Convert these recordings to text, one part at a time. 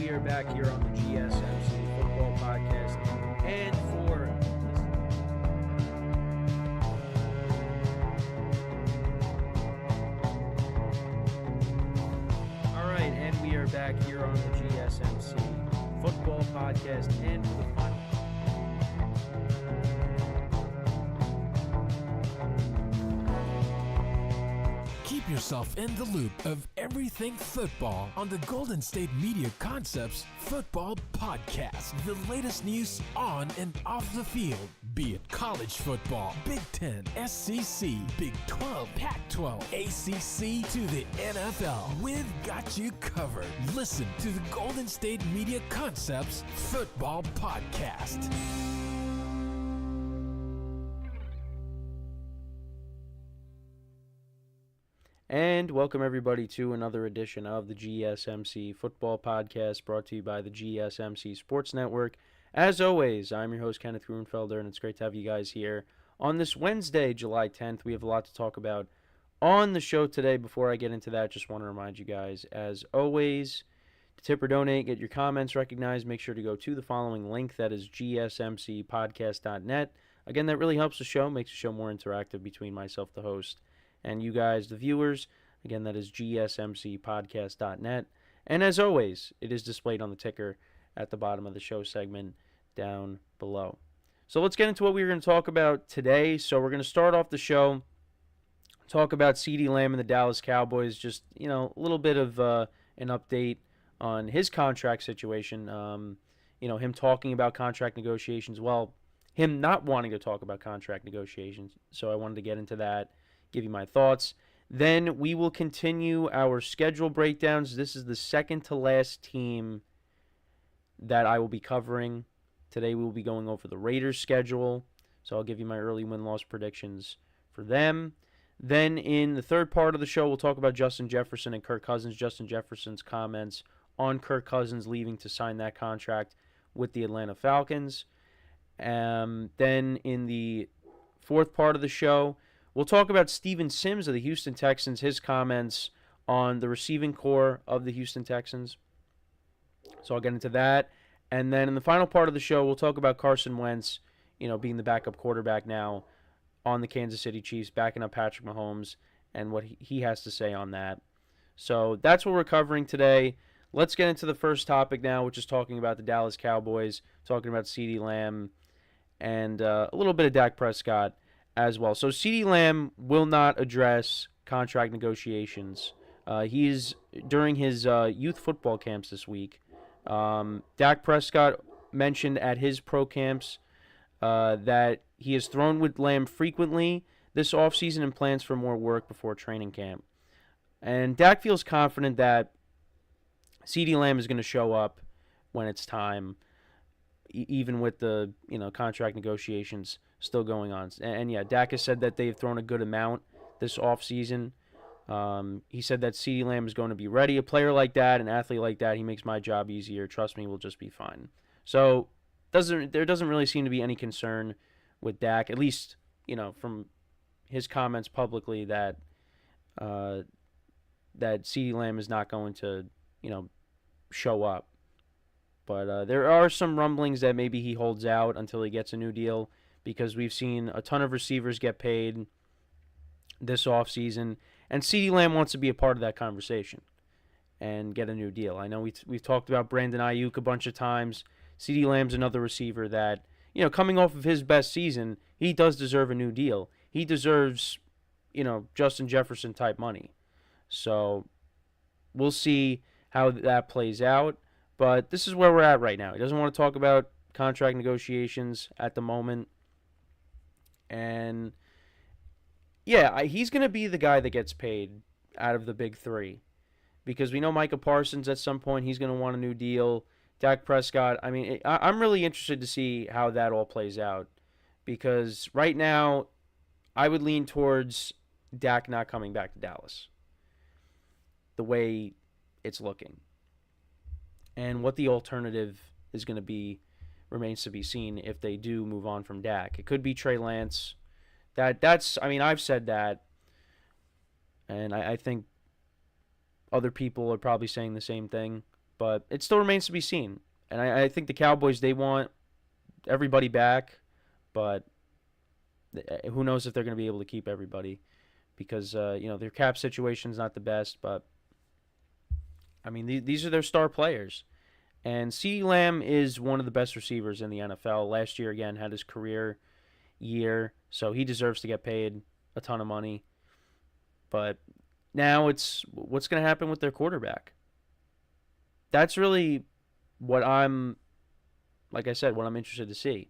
we are back here on the GSMC Football Podcast. And we are back here on the GSMC Football Podcast. And for the final. Keep yourself in the loop of everything football on the Golden State Media Concepts Football Podcast. The latest news on and off the field, be it college football, Big Ten, SEC, Big 12, Pac-12, ACC to the NFL. We've got you covered. Listen to the Golden State Media Concepts Football Podcast. And welcome everybody to another edition of the GSMC Football Podcast, brought to you by the GSMC Sports Network. As always, I'm your host, Kenneth, and it's great to have you guys here on this Wednesday, July 10th. We have a lot to talk about on the show today. Before I get into that, just want to remind you guys, as always, to tip or donate, get your comments recognized, make sure to go to the following link, that is gsmcpodcast.net. Again, that really helps the show, makes the show more interactive between myself, the host, and you guys, the viewers. Again, that is gsmcpodcast.net. And as always, it is displayed on the ticker at the bottom of the show segment down below. So let's get into what we're going to talk about today. So we're going to start off the show, talk about CeeDee Lamb and the Dallas Cowboys. Just, a little bit of an update on his contract situation. Him talking about contract negotiations. Well, him not wanting to talk about contract negotiations. So I wanted to get into that, give you my thoughts. Then we will continue our schedule breakdowns. This is the second to last team that I will be covering. Today we will be going over the Raiders' schedule. So I'll give you my early win-loss predictions for them. Then in the third part of the show, we'll talk about Justin Jefferson and Kirk Cousins. Justin Jefferson's comments on Kirk Cousins leaving to sign that contract with the Atlanta Falcons. Then in the fourth part of the show, we'll talk about Steven Sims of the Houston Texans, his comments on the receiving core of the Houston Texans. So I'll get into that. And then in the final part of the show, we'll talk about Carson Wentz, being the backup quarterback now on the Kansas City Chiefs, backing up Patrick Mahomes, and what he has to say on that. So that's what we're covering today. Let's get into the first topic now, which is talking about the Dallas Cowboys, talking about CeeDee Lamb, and a little bit of Dak Prescott as well. So CeeDee Lamb will not address contract negotiations. He's during his youth football camps this week. Dak Prescott mentioned at his pro camps that he has thrown with Lamb frequently this offseason and plans for more work before training camp. And Dak feels confident that CeeDee Lamb is going to show up when it's time, even with the contract negotiations still going on. And yeah, Dak has said that they've thrown a good amount this offseason. He said that CeeDee Lamb is going to be ready. A player like that, an athlete like that, he makes my job easier. Trust me, we'll just be fine. So there doesn't really seem to be any concern with Dak, at least from his comments publicly that CeeDee Lamb is not going to show up. But there are some rumblings that maybe he holds out until he gets a new deal, because we've seen a ton of receivers get paid this offseason, and CeeDee Lamb wants to be a part of that conversation and get a new deal. I know we've talked about Brandon Ayuk a bunch of times. CeeDee Lamb's another receiver that, coming off of his best season, he does deserve a new deal. He deserves, Justin Jefferson type money. So we'll see how that plays out. But this is where we're at right now. He doesn't want to talk about contract negotiations at the moment. And yeah, he's going to be the guy that gets paid out of the big three, because we know Micah Parsons at some point, he's going to want a new deal. Dak Prescott, I'm really interested to see how that all plays out, because right now I would lean towards Dak not coming back to Dallas, the way it's looking. And what the alternative is going to be remains to be seen if they do move on from Dak. It could be Trey Lance. I've said that, and I think other people are probably saying the same thing. But it still remains to be seen. And I think the Cowboys, they want everybody back, but who knows if they're going to be able to keep everybody because, their cap situation's not the best. But, I mean, these are their star players. And CeeDee Lamb is one of the best receivers in the NFL. Last year, again, had his career year, so he deserves to get paid a ton of money. But now it's what's going to happen with their quarterback. That's really what like I said, what I'm interested to see.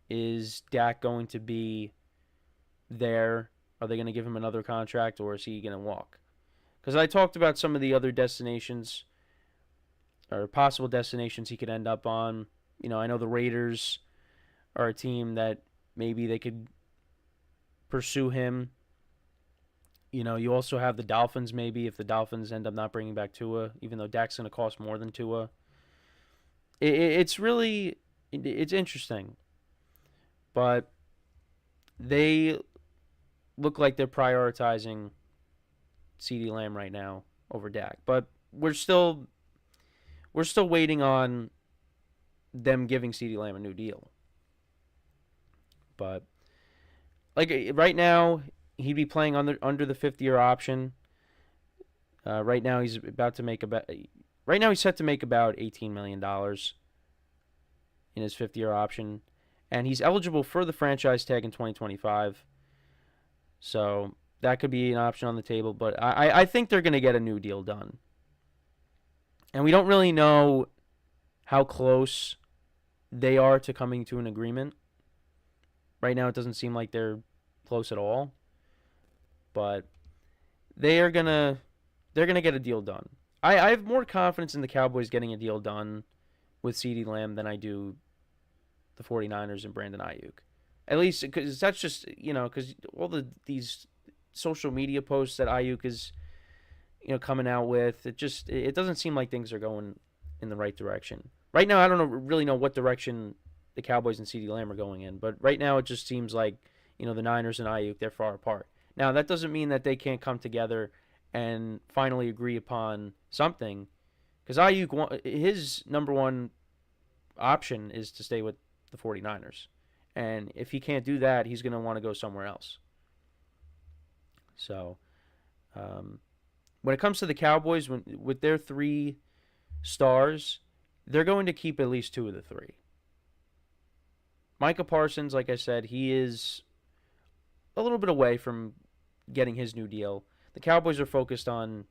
Is Dak going to be there? Are they going to give him another contract, or is he going to walk? Because I talked about some of the other destinations or possible destinations he could end up on. I know the Raiders are a team that maybe they could pursue him. You also have the Dolphins maybe if the Dolphins end up not bringing back Tua, even though Dak's going to cost more than Tua. It's interesting. But they look like they're prioritizing CeeDee Lamb right now over Dak. But we're still waiting on them giving CeeDee Lamb a new deal. But right now, he'd be playing under the 5th-year option. Right now, he's set to make about $18 million in his 5th-year option, and he's eligible for the franchise tag in 2025. So that could be an option on the table. But I think they're going to get a new deal done. And we don't really know how close they are to coming to an agreement. Right now, it doesn't seem like they're close at all. But they're gonna get a deal done. I have more confidence in the Cowboys getting a deal done with CeeDee Lamb than I do the 49ers and Brandon Ayuk. At least because that's just, because all these social media posts that Ayuk is coming out with, it doesn't seem like things are going in the right direction. Right now, I don't really know what direction the Cowboys and CeeDee Lamb are going in, but right now it just seems like, the Niners and Ayuk, they're far apart. Now, that doesn't mean that they can't come together and finally agree upon something, because Ayuk, his number one option is to stay with the 49ers, and if he can't do that, he's going to want to go somewhere else. So, when it comes to the Cowboys, with their 3 stars, they're going to keep at least 2 of the 3. Micah Parsons, like I said, he is a little bit away from getting his new deal. The Cowboys are focused on,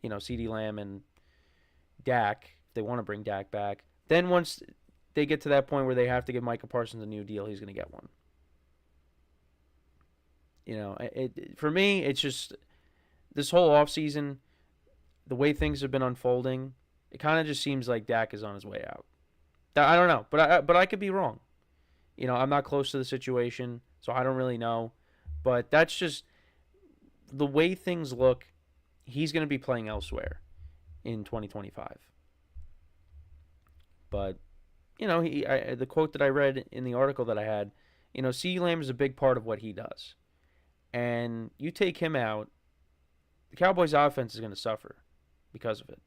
CeeDee Lamb and Dak, if they want to bring Dak back. Then once they get to that point where they have to give Micah Parsons a new deal, he's going to get one. For me, it's just this whole offseason, the way things have been unfolding, it kind of just seems like Dak is on his way out. I don't know, but I could be wrong. I'm not close to the situation, so I don't really know. But that's just the way things look. He's going to be playing elsewhere in 2025. But, the quote that I read in the article that I had, CeeDee Lamb is a big part of what he does. And you take him out, the Cowboys' offense is going to suffer because of it.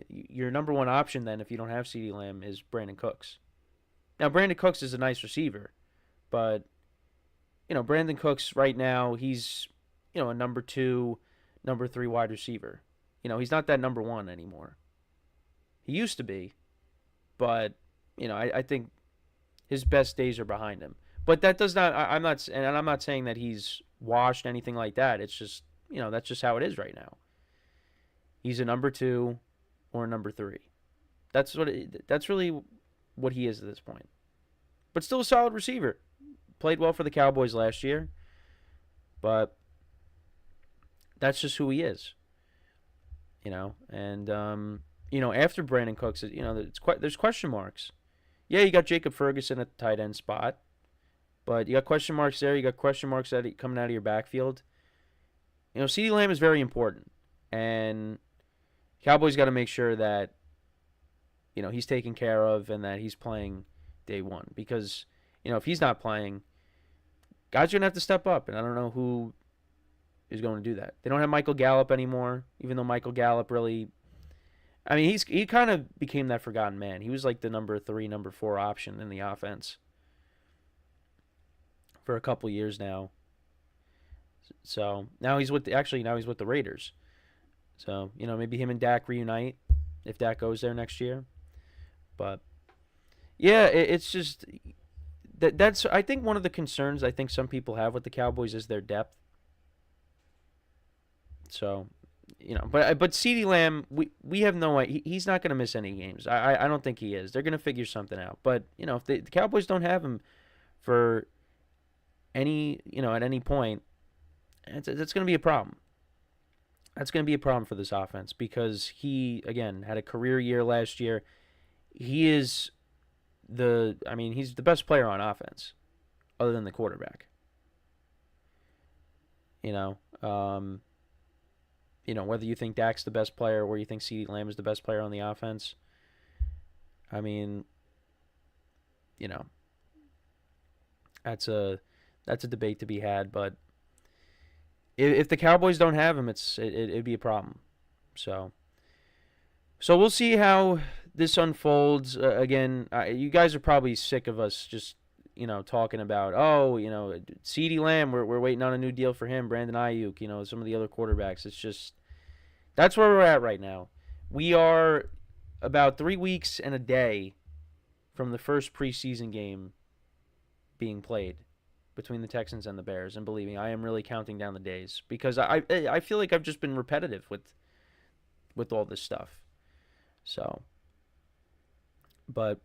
Your number one option then, if you don't have CeeDee Lamb, is Brandon Cooks. Now, Brandon Cooks is a nice receiver, but, Brandon Cooks right now, he's, a number 2, number 3 wide receiver. He's not that number 1 anymore. He used to be, but, I think his best days are behind him. But that does not, I'm not saying that he's washed, anything like that. It's just, that's just how it is right now. He's a number 2 or a number 3. That's really what he is at this point. But still a solid receiver. Played well for the Cowboys last year. But that's just who he is. And after Brandon Cooks, there's question marks. Yeah, you got Jacob Ferguson at the tight end spot. But you got question marks there. You got question marks coming out of your backfield. CeeDee Lamb is very important. And Cowboys got to make sure that, he's taken care of and that he's playing day one. Because, if he's not playing, guys are going to have to step up. And I don't know who is going to do that. They don't have Michael Gallup anymore, even though Michael Gallup really, I mean, he kind of became that forgotten man. He was like the number 3, number 4 option in the offense for a couple years now. So now he's with the Raiders. So, maybe him and Dak reunite if Dak goes there next year. But yeah, it's just that's I think one of the concerns I think some people have with the Cowboys is their depth. So, but CeeDee Lamb, we have no idea. He's not going to miss any games. I don't think he is. They're going to figure something out. But, if the Cowboys don't have him for any, at any point, that's going to be a problem. That's going to be a problem for this offense because he, again, had a career year last year. He's the best player on offense other than the quarterback. Whether you think Dak's the best player or you think CeeDee Lamb is the best player on the offense, I mean, that's a debate to be had. But if the Cowboys don't have him, it'd be a problem. So we'll see how this unfolds. Again, you guys are probably sick of us just talking about, CeeDee Lamb, we're waiting on a new deal for him, Brandon Ayuk, some of the other quarterbacks. It's just, that's where we're at right now. We are about 3 weeks and a day from the first preseason game being played between the Texans and the Bears. And believe me, I am really counting down the days because I feel like I've just been repetitive with all this stuff. So, but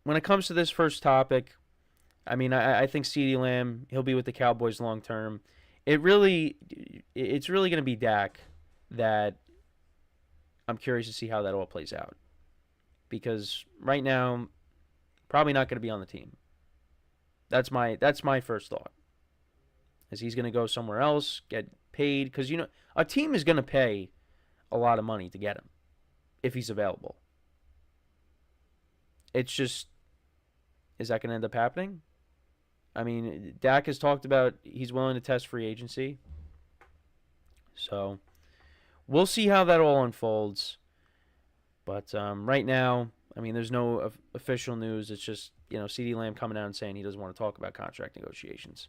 when it comes to this first topic, I mean, I think CeeDee Lamb, he'll be with the Cowboys long term. It's really going to be Dak that I'm curious to see how that all plays out. Because right now, probably not going to be on the team. That's my first thought. Is he's going to go somewhere else, get paid? Because, a team is going to pay a lot of money to get him if he's available. It's just, is that going to end up happening? I mean, Dak has talked about he's willing to test free agency. So, we'll see how that all unfolds. But right now, I mean, there's no official news. It's just, CeeDee Lamb coming out and saying he doesn't want to talk about contract negotiations.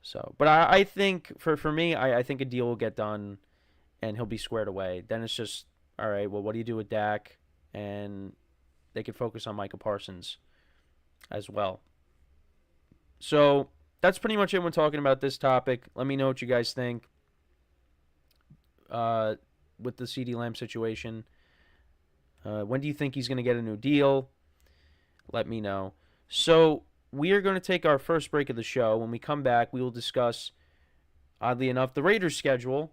So, but I think, for me, I think a deal will get done and he'll be squared away. Then it's just, all right, well, what do you do with Dak? And they can focus on Micah Parsons as well. So that's pretty much it when talking about this topic. Let me know what you guys think with the CeeDee Lamb situation. When do you think he's going to get a new deal? Let me know. So we are going to take our first break of the show. When we come back, we will discuss, oddly enough, the Raiders' schedule.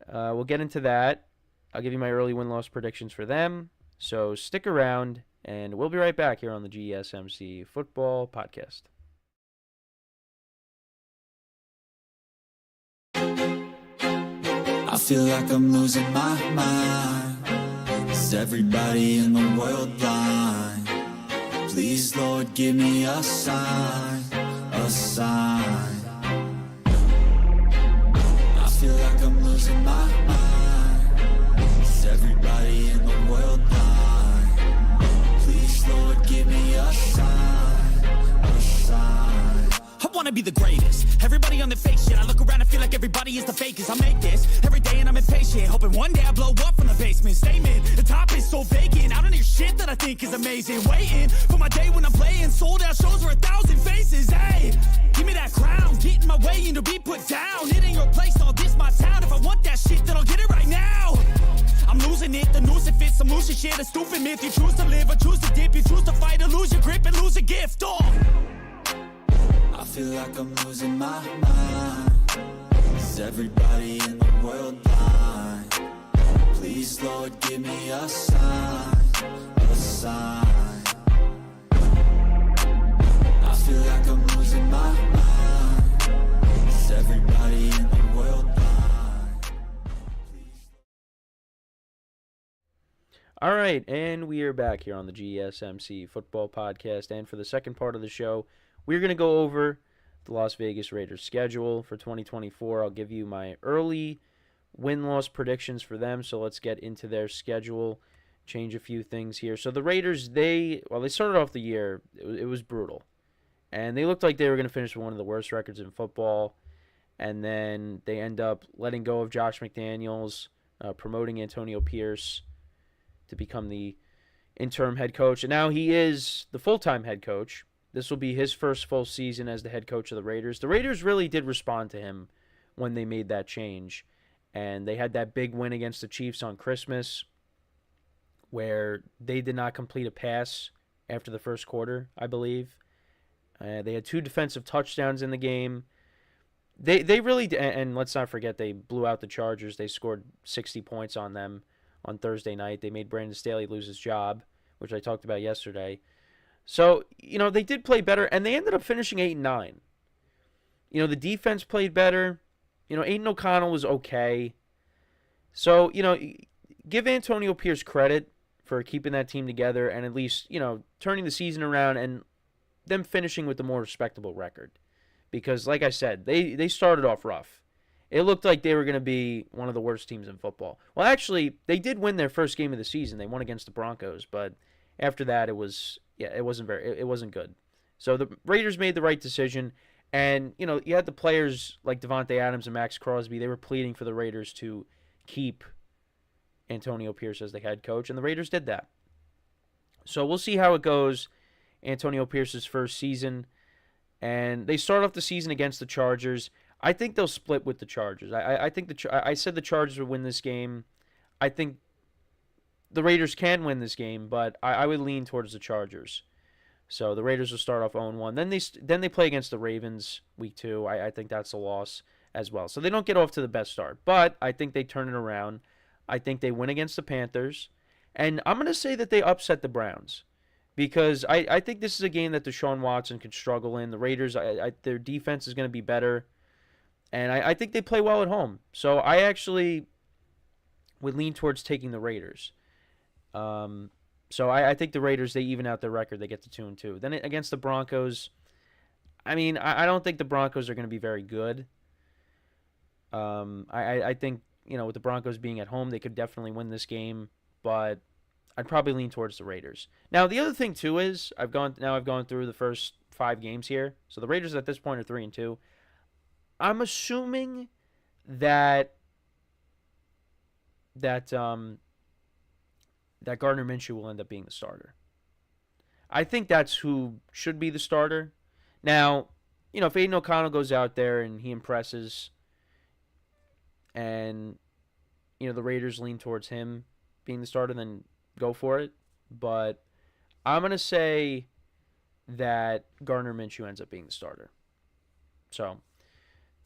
We'll get into that. I'll give you my early win-loss predictions for them. So stick around, and we'll be right back here on the GSMC Football Podcast. I feel like I'm losing my mind. Is everybody in the world blind? Please, Lord, give me a sign, a sign. I feel like I'm losing my mind. Is everybody in the world blind? Please, Lord, give me a sign, a sign. I wanna be the greatest. Everybody on the fake shit. I look around and feel like everybody is the fakest. I make this every day and I'm impatient, hoping one day I blow up from the basement. Statement, the top is so vacant. I don't hear shit that I think is amazing. Waiting for my day when I'm playing sold out shows for 1,000 faces. Hey, give me that crown, get in my way and to be put down. It ain't your place, all this my town. If I want that shit, then I'll get it right now. I'm losing it, the noose it fits. I'm losing shit, a stupid myth. You choose to live or choose to dip. You choose to fight or lose your grip and lose a gift. I feel like I'm losing my mind. Is everybody in the world blind? Please, Lord, give me a sign, a sign. I feel like I'm losing my mind. Is everybody in the world blind? All right, and we are back here on the GSMC Football Podcast. And for the second part of the show, we're going to go over the Las Vegas Raiders schedule for 2024. I'll give you my early win-loss predictions for them. So let's get into their schedule, change a few things here. So the Raiders, they started off the year, it was brutal. And they looked like they were going to finish with one of the worst records in football. And then they end up letting go of Josh McDaniels, promoting Antonio Pierce to become the interim head coach. And now he is the full-time head coach. This will be his first full season as the head coach of the Raiders. The Raiders really did respond to him when they made that change. And they had that big win against the Chiefs on Christmas where they did not complete a pass after the first quarter, I believe. They had 2 defensive touchdowns in the game. They really, and let's not forget, they blew out the Chargers. They scored 60 points on them on Thursday night. They made Brandon Staley lose his job, which I talked about yesterday. So, they did play better, and they ended up finishing 8-9. The defense played better. Aiden O'Connell was okay. So, give Antonio Pierce credit for keeping that team together and at least, turning the season around and them finishing with a more respectable record. Because, like I said, they started off rough. It looked like they were going to be one of the worst teams in football. Well, actually, they did win their first game of the season. They won against the Broncos, but after that, it wasn't good. So the Raiders made the right decision, and you had the players like Devontae Adams and Max Crosby. They were pleading for the Raiders to keep Antonio Pierce as the head coach, and the Raiders did that. So we'll see how it goes. Antonio Pierce's first season. And they start off the season against the Chargers. I think they'll split with the Chargers. I think I said the Chargers would win this game. I think the Raiders can win this game, but I would lean towards the Chargers. So the Raiders will start off 0-1. Then they play against the Ravens week 2. I think that's a loss as well. So they don't get off to the best start, but I think they turn it around. I think they win against the Panthers. And I'm going to say that they upset the Browns. Because I think this is a game that Deshaun Watson could struggle in. The Raiders, their defense is going to be better. And I think they play well at home. So I actually would lean towards taking the Raiders. So I think the Raiders, they even out their record. They get to 2-2. Then against the Broncos, I don't think the Broncos are going to be very good. I think, with the Broncos being at home, they could definitely win this game. But I'd probably lean towards the Raiders. Now, the other thing, too, is I've gone through the first 5 games here. So the Raiders at this point are 3-2. I'm assuming that Gardner Minshew will end up being the starter. I think that's who should be the starter. Now, if Aiden O'Connell goes out there and he impresses and, the Raiders lean towards him being the starter, then go for it. But I'm going to say that Gardner Minshew ends up being the starter. So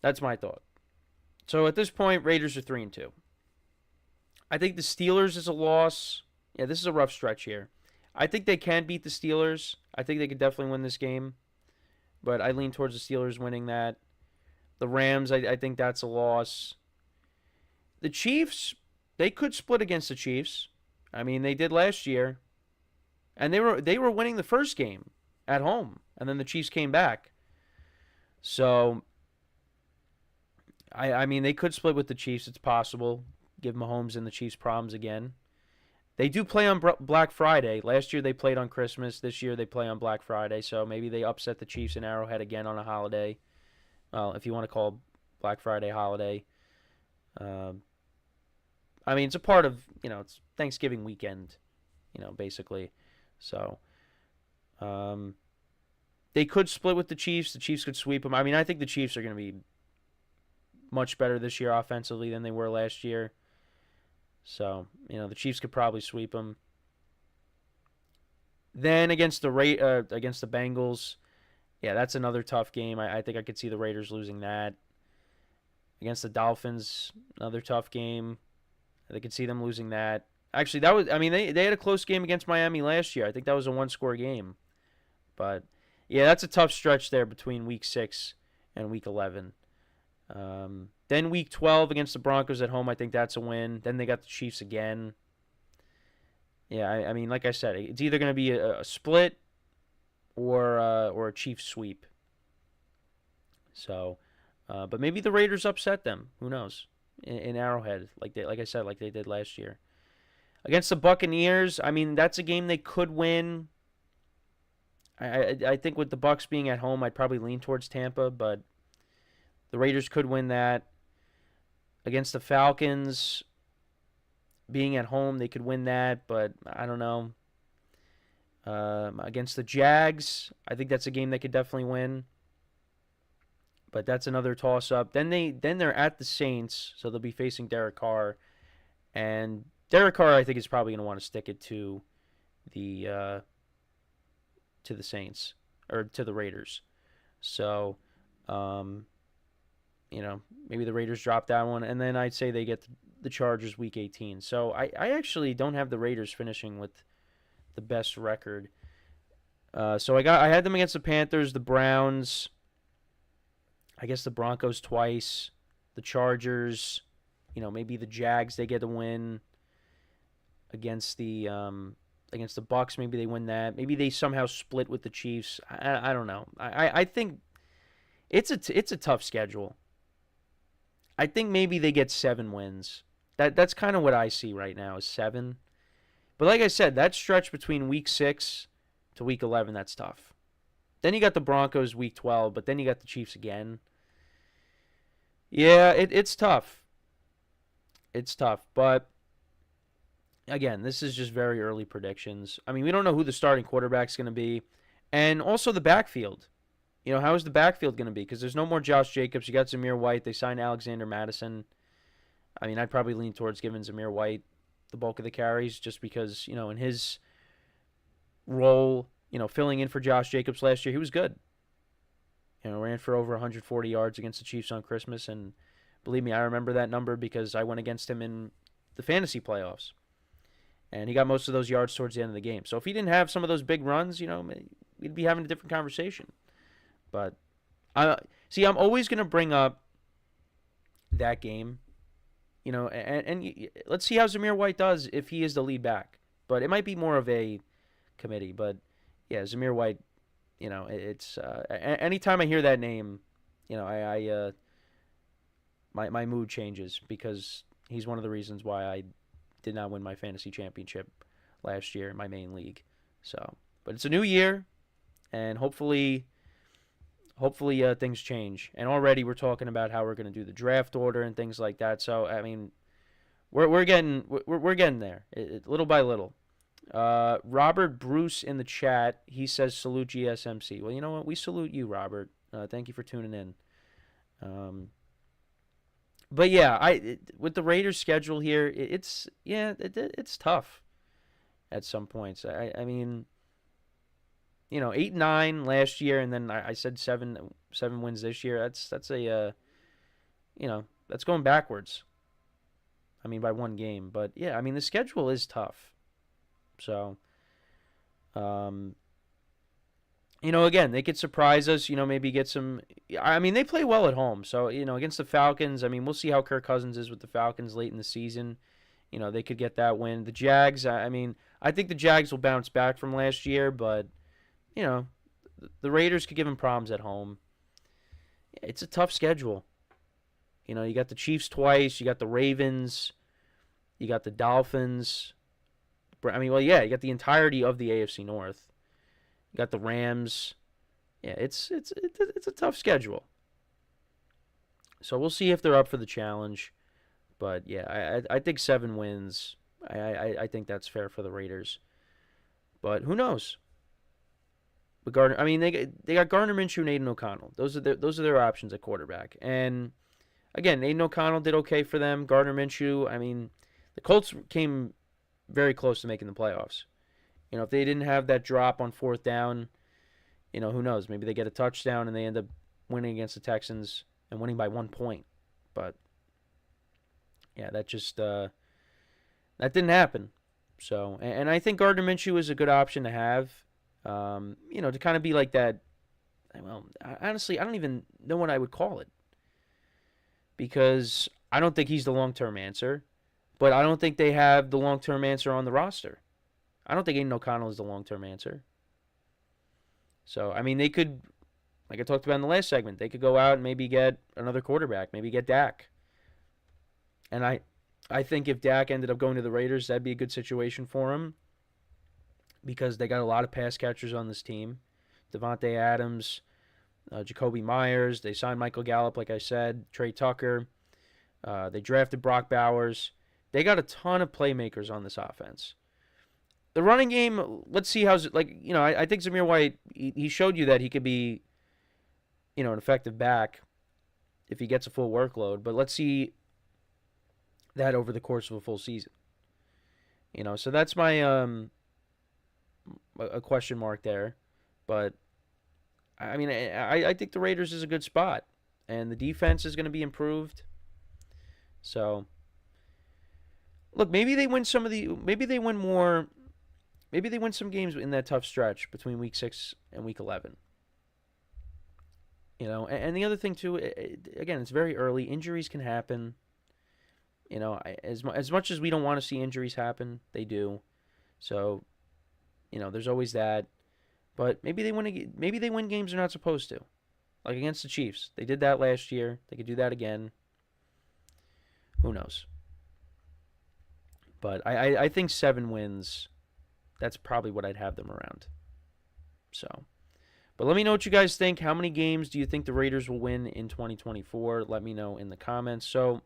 that's my thought. So at this point, Raiders are 3-2. I think the Steelers is a loss. Yeah, this is a rough stretch here. I think they can beat the Steelers. I think they could definitely win this game. But I lean towards the Steelers winning that. The Rams, I think that's a loss. The Chiefs, they could split against the Chiefs. They did last year. And they were winning the first game at home. And then the Chiefs came back. So, they could split with the Chiefs. It's possible. Give Mahomes and the Chiefs problems again. They do play on Black Friday. Last year they played on Christmas. This year they play on Black Friday. So maybe they upset the Chiefs in Arrowhead again on a holiday. Well, if you want to call Black Friday holiday. It's a part of, it's Thanksgiving weekend, basically. So, they could split with the Chiefs. The Chiefs could sweep them. I think the Chiefs are going to be much better this year offensively than they were last year. So, the Chiefs could probably sweep them. Then against the Bengals, yeah, that's another tough game. I think I could see the Raiders losing that. Against the Dolphins, another tough game. I could see them losing that. Actually, that was, they had a close game against Miami last year. I think that was a 1-score game. But, yeah, that's a tough stretch there between Week 6 and Week 11. Then Week 12 against the Broncos at home, I think that's a win. Then they got the Chiefs again. Yeah, like I said, it's either going to be a split or a Chiefs sweep. So, but maybe the Raiders upset them. Who knows? In Arrowhead, like I said, like they did last year. Against the Buccaneers, I mean, that's a game they could win. I think with the Bucs being at home, I'd probably lean towards Tampa, but the Raiders could win that. Against the Falcons, being at home, they could win that, but I don't know. Against the Jags, I think that's a game they could definitely win. But that's another toss-up. Then they're at the Saints, so they'll be facing Derek Carr. And Derek Carr, I think, is probably going to want to stick it to the Saints, or to the Raiders. So, maybe the Raiders drop that one. And then I'd say they get the Chargers Week 18. So I actually don't have the Raiders finishing with the best record. So I had them against the Panthers, the Browns, I guess the Broncos twice, the Chargers, maybe the Jags, they get a win against the Bucs. Maybe they win that. Maybe they somehow split with the Chiefs. I don't know. I think it's a tough schedule. I think maybe they get 7 wins. That's kind of what I see right now is 7. But like I said, that stretch between week 6 to week 11, that's tough. Then you got the Broncos week 12, but then you got the Chiefs again. Yeah, it's tough. It's tough, but again, this is just very early predictions. I mean, we don't know who the starting quarterback's going to be, and also the backfield. How is the backfield going to be? Because there's no more Josh Jacobs. You got Zamir White. They signed Alexander Madison. I mean, I'd probably lean towards giving Zamir White the bulk of the carries just because, in his role, filling in for Josh Jacobs last year, he was good. Ran for over 140 yards against the Chiefs on Christmas, and believe me, I remember that number because I went against him in the fantasy playoffs. And he got most of those yards towards the end of the game. So if he didn't have some of those big runs, we'd be having a different conversation. But, I'm always going to bring up that game, and let's see how Zamir White does if he is the lead back. But it might be more of a committee. But, yeah, Zamir White, it's anytime I hear that name, my mood changes because he's one of the reasons why I did not win my fantasy championship last year in my main league. So, but it's a new year, and hopefully things change. And already we're talking about how we're going to do the draft order and things like that. So I mean, we're getting there, little by little. Robert Bruce in the chat, he says salute GSMC. Well, you know what? We salute you, Robert. Thank you for tuning in. But yeah, with the Raiders' schedule here, it's tough at some points. I mean, 8-9 last year, and then I said seven wins this year. That's that's going backwards. I mean, by one game, but yeah, I mean the schedule is tough. So, again, they could surprise us, maybe get some. I mean, they play well at home. So, against the Falcons, I mean, we'll see how Kirk Cousins is with the Falcons late in the season. They could get that win. The Jags, I mean, I think the Jags will bounce back from last year, but, the Raiders could give them problems at home. It's a tough schedule. You got the Chiefs twice. You got the Ravens. You got the Dolphins. I mean, well, yeah, you got the entirety of the AFC North. You got the Rams. Yeah, it's a tough schedule. So we'll see if they're up for the challenge. But yeah, I think 7 wins. I think that's fair for the Raiders. But who knows? But Gardner, I mean, they got Gardner Minshew and Aiden O'Connell. Those are their options at quarterback. And again, Aiden O'Connell did okay for them. Gardner Minshew, I mean, the Colts came very close to making the playoffs. If they didn't have that drop on 4th down, who knows? Maybe they get a touchdown and they end up winning against the Texans and winning by 1 point. But yeah, that just that didn't happen. So, and I think Gardner Minshew is a good option to have. To kind of be like that. Well, honestly, I don't even know what I would call it because I don't think he's the long-term answer, but I don't think they have the long-term answer on the roster. I don't think Aiden O'Connell is the long-term answer. So, I mean, they could Like I talked about in the last segment, they could go out and maybe get another quarterback, maybe get Dak. And I think if Dak ended up going to the Raiders, that'd be a good situation for him because they got a lot of pass catchers on this team. Devontae Adams, Jacoby Myers. They signed Michael Gallup, like I said, Trey Tucker. They drafted Brock Bowers. They got a ton of playmakers on this offense. The running game, let's see how's it. I think Zamir White, he showed you that he could be, an effective back if he gets a full workload. But let's see that over the course of a full season. So that's my a question mark there. But, I mean, I think the Raiders is a good spot. And the defense is going to be improved. So, look, maybe they win some games in that tough stretch between Week 6 and Week 11. And the other thing, too, again, it's very early. Injuries can happen. As much as we don't want to see injuries happen, they do. So, there's always that. But maybe they win games they're not supposed to. Like against the Chiefs. They did that last year. They could do that again. Who knows? But I think 7 wins, that's probably what I'd have them around. So, but let me know what you guys think. How many games do you think the Raiders will win in 2024? Let me know in the comments. So,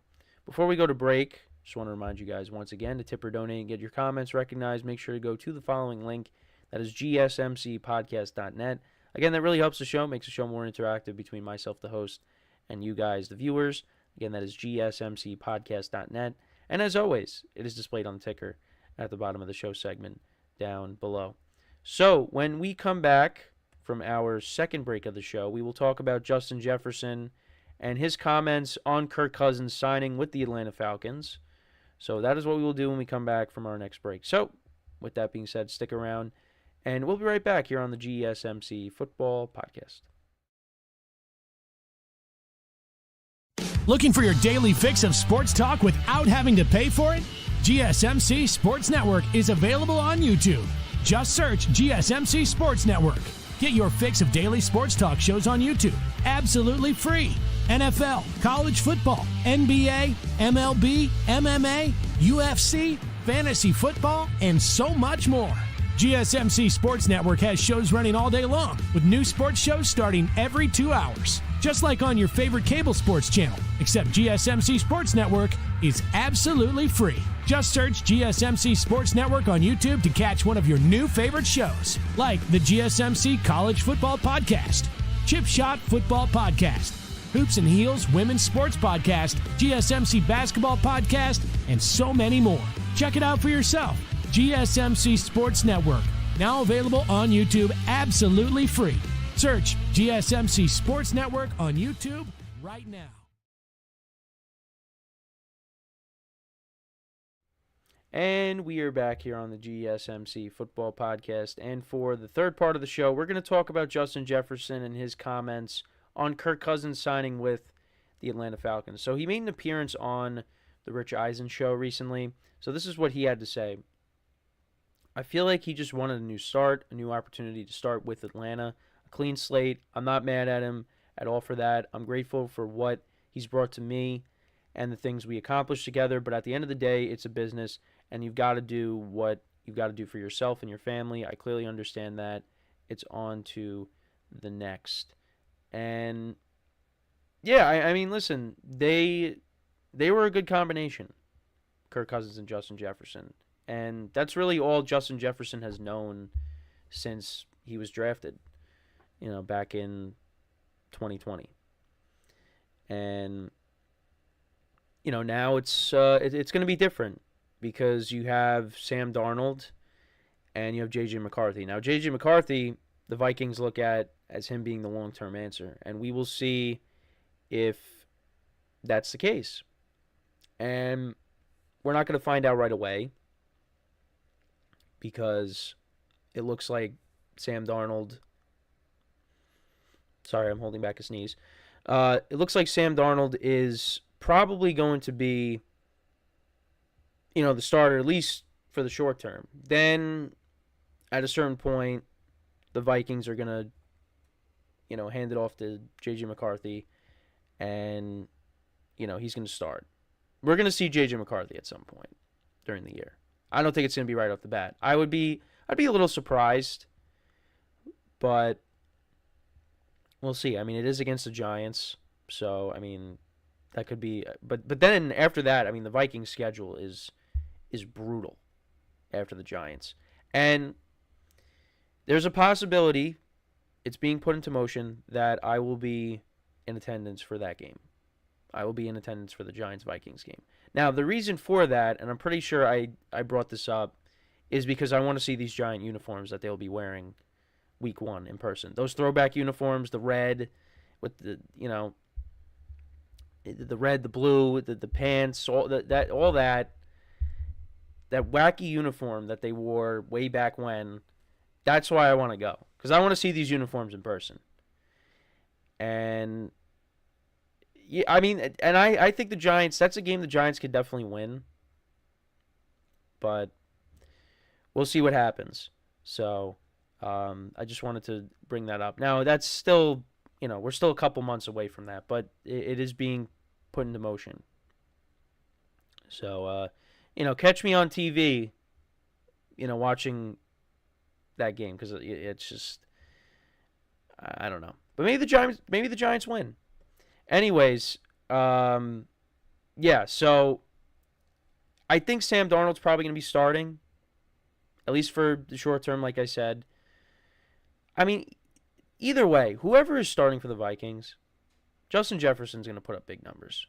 before we go to break, just want to remind you guys once again to tip or donate and get your comments recognized. Make sure to go to the following link. That is GSMCpodcast.net. Again, that really helps the show, makes the show more interactive between myself, the host, and you guys, the viewers. Again, that is GSMCpodcast.net. And as always, it is displayed on the ticker at the bottom of the show segment down below. So, when we come back from our second break of the show, we will talk about Justin Jefferson and his comments on Kirk Cousins signing with the Atlanta Falcons. So, that is what we will do when we come back from our next break. So, with that being said, stick around, and we'll be right back here on the GSMC Football Podcast. Looking for your daily fix of sports talk without having to pay for it? GSMC Sports Network is available on YouTube. Just search GSMC Sports Network. Get your fix of daily sports talk shows on YouTube, absolutely free. NFL, college football, NBA, MLB, MMA, UFC, fantasy football, and so much more. GSMC Sports Network has shows running all day long, with new sports shows starting every 2 hours. Just like on your favorite cable sports channel, except GSMC Sports Network is absolutely free. Just search GSMC Sports Network on YouTube to catch one of your new favorite shows, like the GSMC College Football Podcast, Chip Shot Football Podcast, Hoops and Heels Women's Sports Podcast, GSMC Basketball Podcast, and so many more. Check it out for yourself. GSMC Sports Network, now available on YouTube absolutely free. Search GSMC Sports Network on YouTube right now. And we are back here on the GSMC Football Podcast. And for the third part of the show, we're going to talk about Justin Jefferson and his comments on Kirk Cousins signing with the Atlanta Falcons. So he made an appearance on the Rich Eisen show recently. So this is what he had to say. I feel like he just wanted a new start, a new opportunity to start with Atlanta, a clean slate. I'm not mad at him at all for that. I'm grateful for what he's brought to me and the things we accomplished together. But at the end of the day, it's a business, and you've got to do what you've got to do for yourself and your family. I clearly understand that. It's on to the next. And, yeah, I mean, listen, they were a good combination, Kirk Cousins and Justin Jefferson. And that's really all Justin Jefferson has known since he was drafted, back in 2020. And, now it's going to be different because you have Sam Darnold and you have J.J. McCarthy. Now, J.J. McCarthy, the Vikings look at as him being the long-term answer. And we will see if that's the case. And we're not going to find out right away, because it looks like Sam Darnold... Sorry, I'm holding back a sneeze. It looks like Sam Darnold is probably going to be, the starter, at least for the short term. Then, at a certain point, the Vikings are going to hand it off to J.J. McCarthy, and, he's going to start. We're going to see J.J. McCarthy at some point during the year. I don't think it's going to be right off the bat. I'd be a little surprised, but we'll see. I mean, it is against the Giants, so, I mean, that could be. But then after that, I mean, the Vikings' schedule is brutal after the Giants. And there's a possibility, it's being put into motion, that I will be in attendance for that game. I will be in attendance for the Giants-Vikings game. Now, the reason for that, and I'm pretty sure I brought this up, is because I want to see these Giant uniforms that they'll be wearing week 1 in person. Those throwback uniforms, the red with the, the red, the blue, the pants, all that wacky uniform that they wore way back when. That's why I want to go, because I want to see these uniforms in person. And yeah, I mean, and I think the Giants, that's a game the Giants could definitely win. But we'll see what happens. So I just wanted to bring that up. Now, that's still, we're still a couple months away from that, but it is being put into motion. So, catch me on TV, watching that game, because it's just, I don't know. But maybe the Giants win. Anyways, yeah, so I think Sam Darnold's probably going to be starting, at least for the short term, like I said. I mean, either way, whoever is starting for the Vikings, Justin Jefferson's going to put up big numbers.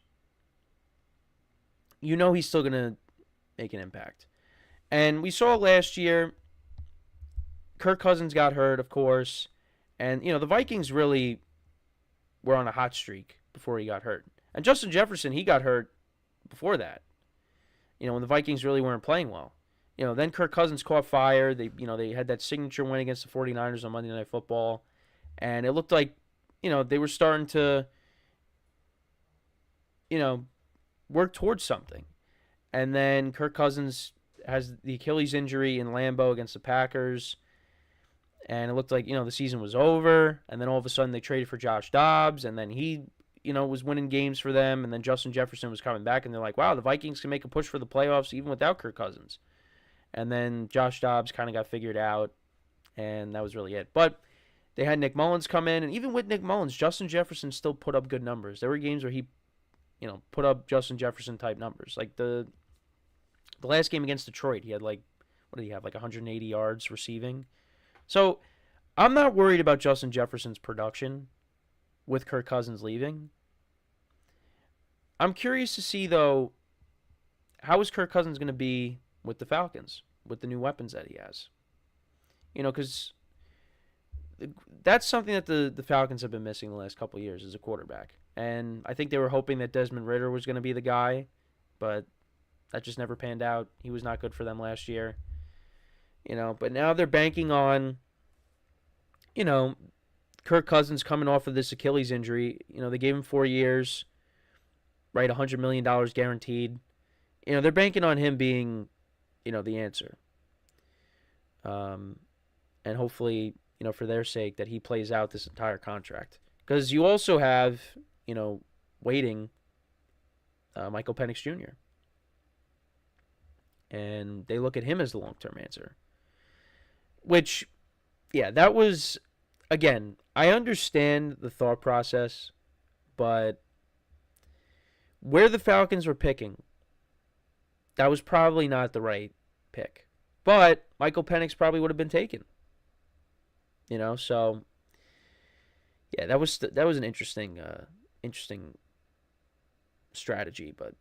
He's still going to make an impact. And we saw last year, Kirk Cousins got hurt, of course. And, the Vikings really were on a hot streak before he got hurt. And Justin Jefferson, he got hurt before that. When the Vikings really weren't playing well. Then Kirk Cousins caught fire. They had that signature win against the 49ers on Monday Night Football. And it looked like, they were starting to, work towards something. And then Kirk Cousins has the Achilles injury in Lambeau against the Packers. And it looked like, the season was over. And then all of a sudden they traded for Josh Dobbs. And then he, was winning games for them. And then Justin Jefferson was coming back. And they're like, wow, the Vikings can make a push for the playoffs even without Kirk Cousins. And then Josh Dobbs kind of got figured out. And that was really it. But they had Nick Mullins come in. And even with Nick Mullins, Justin Jefferson still put up good numbers. There were games where he, put up Justin Jefferson type numbers. Like the last game against Detroit, he had what did he have? 180 yards receiving. So I'm not worried about Justin Jefferson's production with Kirk Cousins leaving. I'm curious to see, though, how is Kirk Cousins going to be with the Falcons, with the new weapons that he has? Because that's something that the Falcons have been missing the last couple of years as a quarterback. And I think they were hoping that Desmond Ridder was going to be the guy, but that just never panned out. He was not good for them last year. But now they're banking on, Kirk Cousins coming off of this Achilles injury. They gave him 4 years, right, $100 million guaranteed. They're banking on him being, the answer. And hopefully, for their sake, that he plays out this entire contract. Because you also have, waiting Michael Penix Jr. And they look at him as the long-term answer. Which, yeah, that was, again, I understand the thought process, but where the Falcons were picking, that was probably not the right pick. But Michael Penix probably would have been taken. So yeah, that was an interesting strategy, but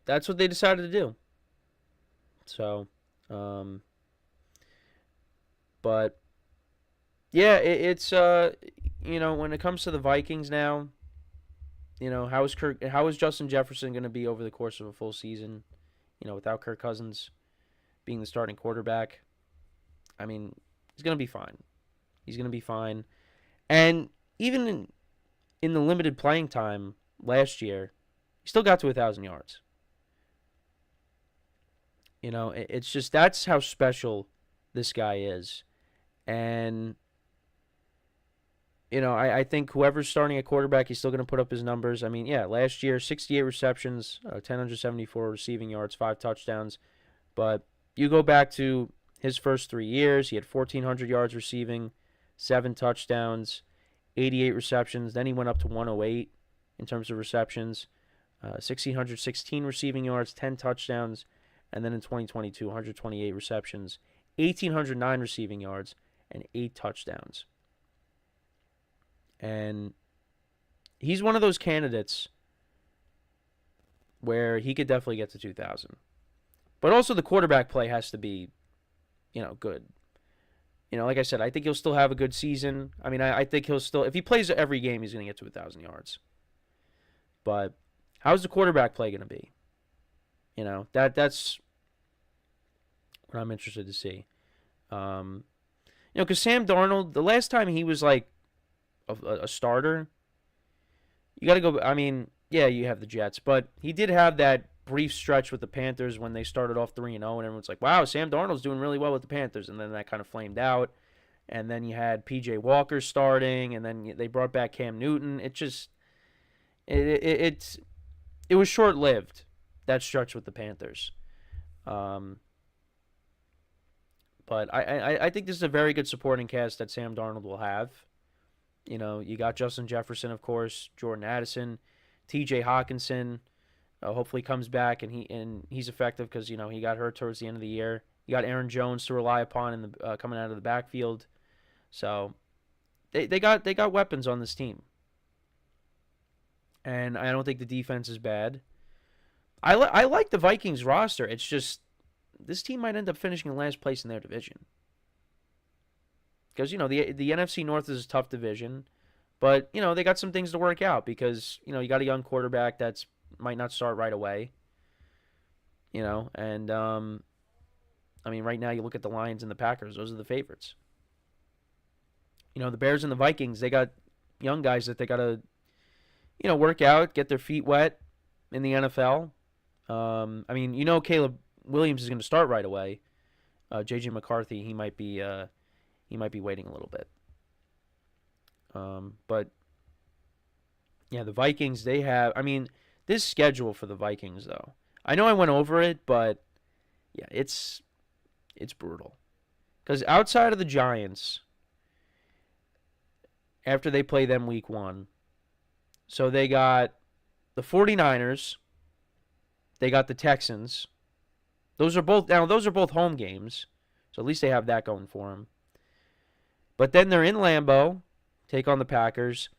that's what they decided to do. So, but yeah, it's when it comes to the Vikings now, how is Justin Jefferson going to be over the course of a full season, without Kirk Cousins being the starting quarterback? I mean, he's going to be fine. He's going to be fine. And even in the limited playing time last year, he still got to 1,000 yards. It's just, that's how special this guy is. And, I think whoever's starting at quarterback, he's still going to put up his numbers. I mean, yeah, last year, 68 receptions, 1,074 receiving yards, 5 touchdowns. But you go back to his first 3 years, he had 1,400 yards receiving, 7 touchdowns, 88 receptions. Then he went up to 108 in terms of receptions, 1,616 receiving yards, 10 touchdowns. And then in 2022, 128 receptions, 1,809 receiving yards, and 8 touchdowns. And he's one of those candidates where he could definitely get to 2,000. But also the quarterback play has to be, good. Like I said, I think he'll still have a good season. I mean, I think he'll still, if he plays every game, he's going to get to 1,000 yards. But how's the quarterback play going to be? That's what I'm interested to see. Because Sam Darnold, the last time he was like a starter, you got to go. I mean, yeah, you have the Jets, but he did have that brief stretch with the Panthers when they started off 3-0, and everyone's like, wow, Sam Darnold's doing really well with the Panthers, and then that kind of flamed out. And then you had P.J. Walker starting, and then they brought back Cam Newton. It just, it was short-lived, that stretch with the Panthers. But I think this is a very good supporting cast that Sam Darnold will have. You got Justin Jefferson, of course, Jordan Addison, T.J. Hawkinson. Hopefully comes back and he's effective because he got hurt towards the end of the year. You got Aaron Jones to rely upon in the coming out of the backfield. So they got weapons on this team, and I don't think the defense is bad. I like the Vikings roster. It's just this team might end up finishing in last place in their division. Because, the NFC North is a tough division. But, they got some things to work out because, you got a young quarterback that's might not start right away. And, I mean, right now you look at the Lions and the Packers. Those are the favorites. The Bears and the Vikings, they got young guys that they got to, work out, get their feet wet in the NFL. I mean, Caleb Williams is going to start right away. J.J. McCarthy, he might be waiting a little bit. But yeah, the Vikings, they have, I mean, this schedule for the Vikings though. I know I went over it, but yeah, it's brutal. Cuz outside of the Giants, after they play them week 1, so they got the 49ers, they got the Texans. Those are both home games, so at least they have that going for them. But then they're in Lambeau, take on the Packers.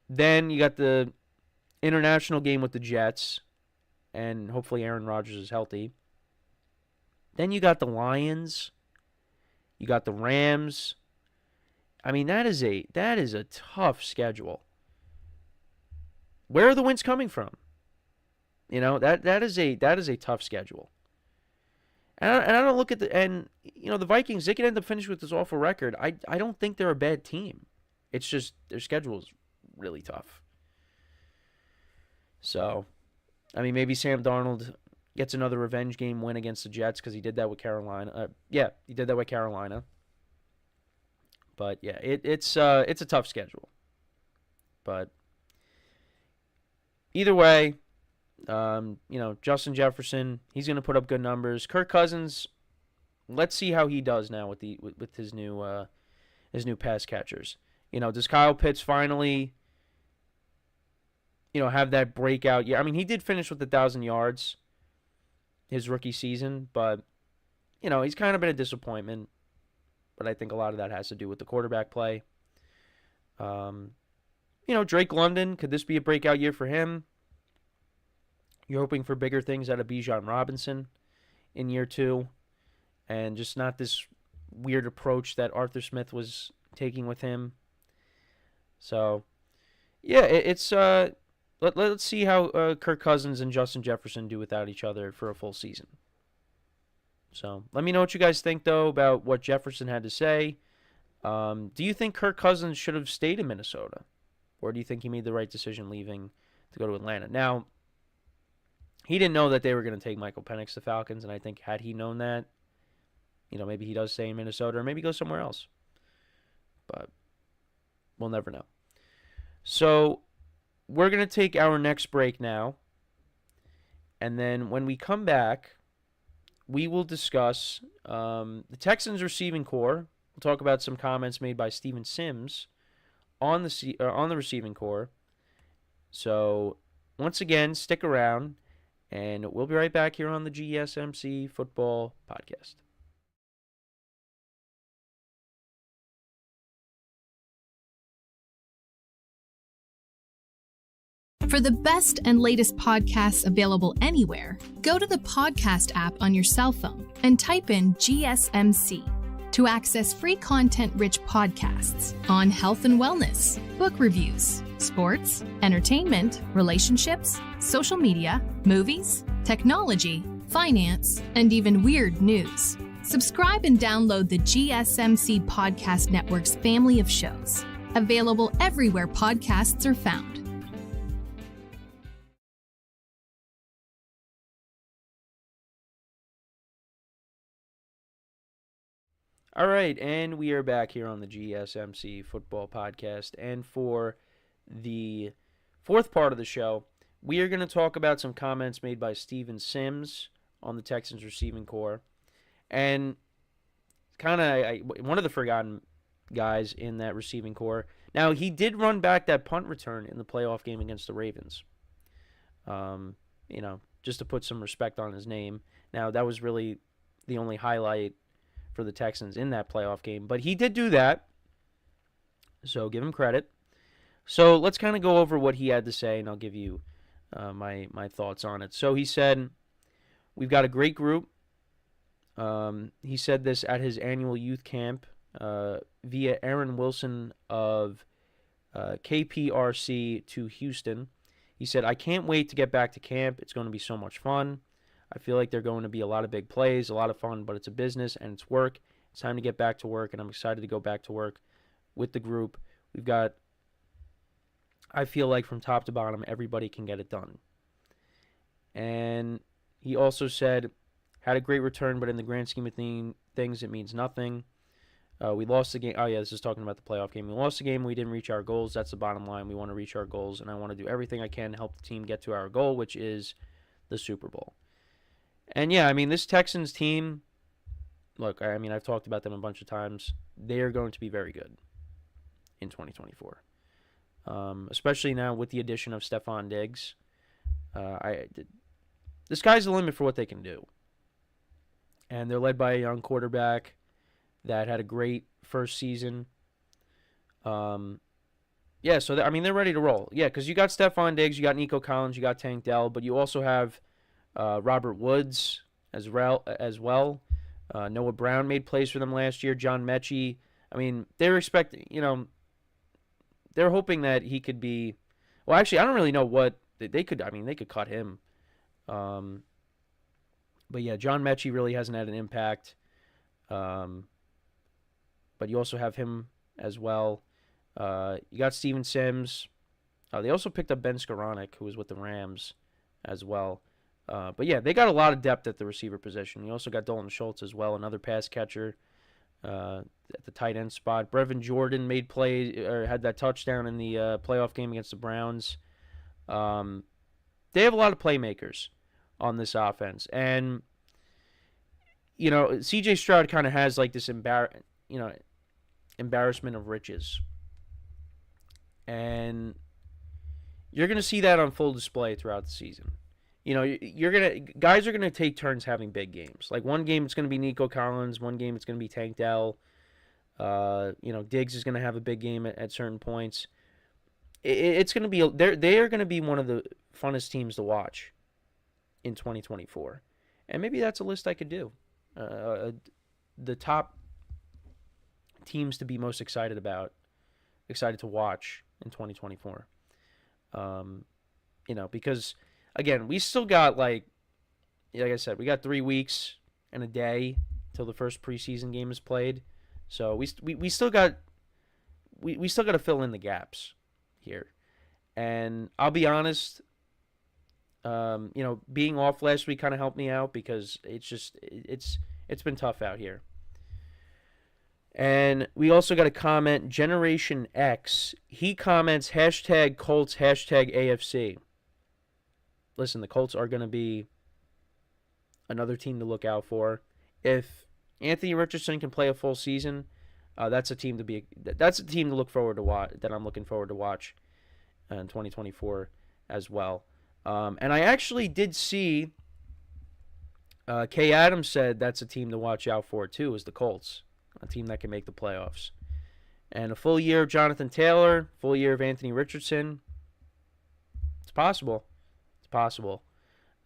Then you got the international game with the Jets, and hopefully Aaron Rodgers is healthy. Then you got the Lions, you got the Rams. I mean, that is a tough schedule. Where are the wins coming from? That is a tough schedule. And I don't look at the Vikings, they could end up finishing with this awful record. I don't think they're a bad team. It's just their schedule is really tough. So, I mean, maybe Sam Darnold gets another revenge game win against the Jets because he did that with Carolina. He did that with Carolina. But yeah, it's a tough schedule. But either way, Justin Jefferson, he's going to put up good numbers. Kirk Cousins, let's see how he does now with his new pass catchers. Does Kyle Pitts finally, have that breakout year? I mean, he did finish with 1,000 yards his rookie season, but he's kind of been a disappointment. But I think a lot of that has to do with the quarterback play. Drake London, could this be a breakout year for him? You're hoping for bigger things out of Bijan Robinson in year 2, and just not this weird approach that Arthur Smith was taking with him. So, yeah, let's see how Kirk Cousins and Justin Jefferson do without each other for a full season. So, let me know what you guys think, though, about what Jefferson had to say. Do you think Kirk Cousins should have stayed in Minnesota? Or do you think he made the right decision leaving to go to Atlanta? Now, he didn't know that they were going to take Michael Penix to Falcons, and I think had he known that, maybe he does stay in Minnesota or maybe go somewhere else. But We'll never know. So we're going to take our next break now. And then when we come back, we will discuss the Texans receiving core. We'll talk about some comments made by Steven Sims on the receiving core. So once again, stick around, and we'll be right back here on the GSMC Football Podcast. For the best and latest podcasts available anywhere, go to the podcast app on your cell phone and type in GSMC to access free content-rich podcasts on health and wellness, book reviews, sports, entertainment, relationships, social media, movies, technology, finance, and even weird news. Subscribe and download the GSMC Podcast Network's family of shows, available everywhere podcasts are found. All right, and we are back here on the GSMC Football Podcast. And for the fourth part of the show, we are going to talk about some comments made by Steven Sims on the Texans receiving core. And kind of one of the forgotten guys in that receiving core. Now, he did run back that punt return in the playoff game against the Ravens. Just to put some respect on his name. Now, that was really the only highlight for the Texans in that playoff game. But he did do that, so give him credit. So let's kind of go over what he had to say, and I'll give you my thoughts on it. So he said, we've got a great group. He said this at his annual youth camp via Aaron Wilson of KPRC to Houston. He said, I can't wait to get back to camp. It's going to be so much fun. I feel like there are going to be a lot of big plays, a lot of fun, but it's a business and it's work. It's time to get back to work, and I'm excited to go back to work with the group. We've got, I feel like from top to bottom, everybody can get it done. And he also said, had a great return, but in the grand scheme of things, it means nothing. We lost the game. Oh, yeah, this is talking about the playoff game. We lost the game. We didn't reach our goals. That's the bottom line. We want to reach our goals, and I want to do everything I can to help the team get to our goal, which is the Super Bowl. And, yeah, I mean, this Texans team, look, I mean, I've talked about them a bunch of times. They are going to be very good in 2024, especially now with the addition of Stephon Diggs. The sky's the limit for what they can do. And they're led by a young quarterback that had a great first season. So, they're ready to roll. Yeah, because you got Stephon Diggs, you got Nico Collins, you got Tank Dell, but you also have Robert Woods as well. Noah Brown made plays for them last year. John Mechie. I mean, they're hoping that he could be. Well, actually, I don't really know what they could. I mean, they could cut him. But yeah, John Mechie really hasn't had an impact. But you also have him as well. You got Steven Sims. They also picked up Ben Skoranek, who was with the Rams as well. But yeah, they got a lot of depth at the receiver position. You also got Dalton Schultz as well, another pass catcher at the tight end spot. Brevin Jordan made plays or had that touchdown in the playoff game against the Browns. They have a lot of playmakers on this offense, and C.J. Stroud kind of has like this embarrassment of riches, and you're gonna see that on full display throughout the season. Guys are gonna take turns having big games. Like one game it's gonna be Nico Collins, one game it's gonna be Tank Dell. Diggs is gonna have a big game at certain points. It's gonna be they are gonna be one of the funnest teams to watch in 2024, and maybe that's a list I could do. The top teams to be most excited to watch in 2024. Because again, we still got like I said, we got 3 weeks and a day till the first preseason game is played. So we still got to fill in the gaps here. And I'll be honest, being off last week kind of helped me out because it's been tough out here. And we also got a comment, Generation X. He comments, hashtag Colts, hashtag AFC. Listen, the Colts are going to be another team to look out for. If Anthony Richardson can play a full season, that's a team to look forward to watch. That I'm looking forward to watch in 2024 as well. And I actually did see Kay Adams said that's a team to watch out for too, is the Colts, a team that can make the playoffs. And a full year of Jonathan Taylor, full year of Anthony Richardson. It's possible. It's possible.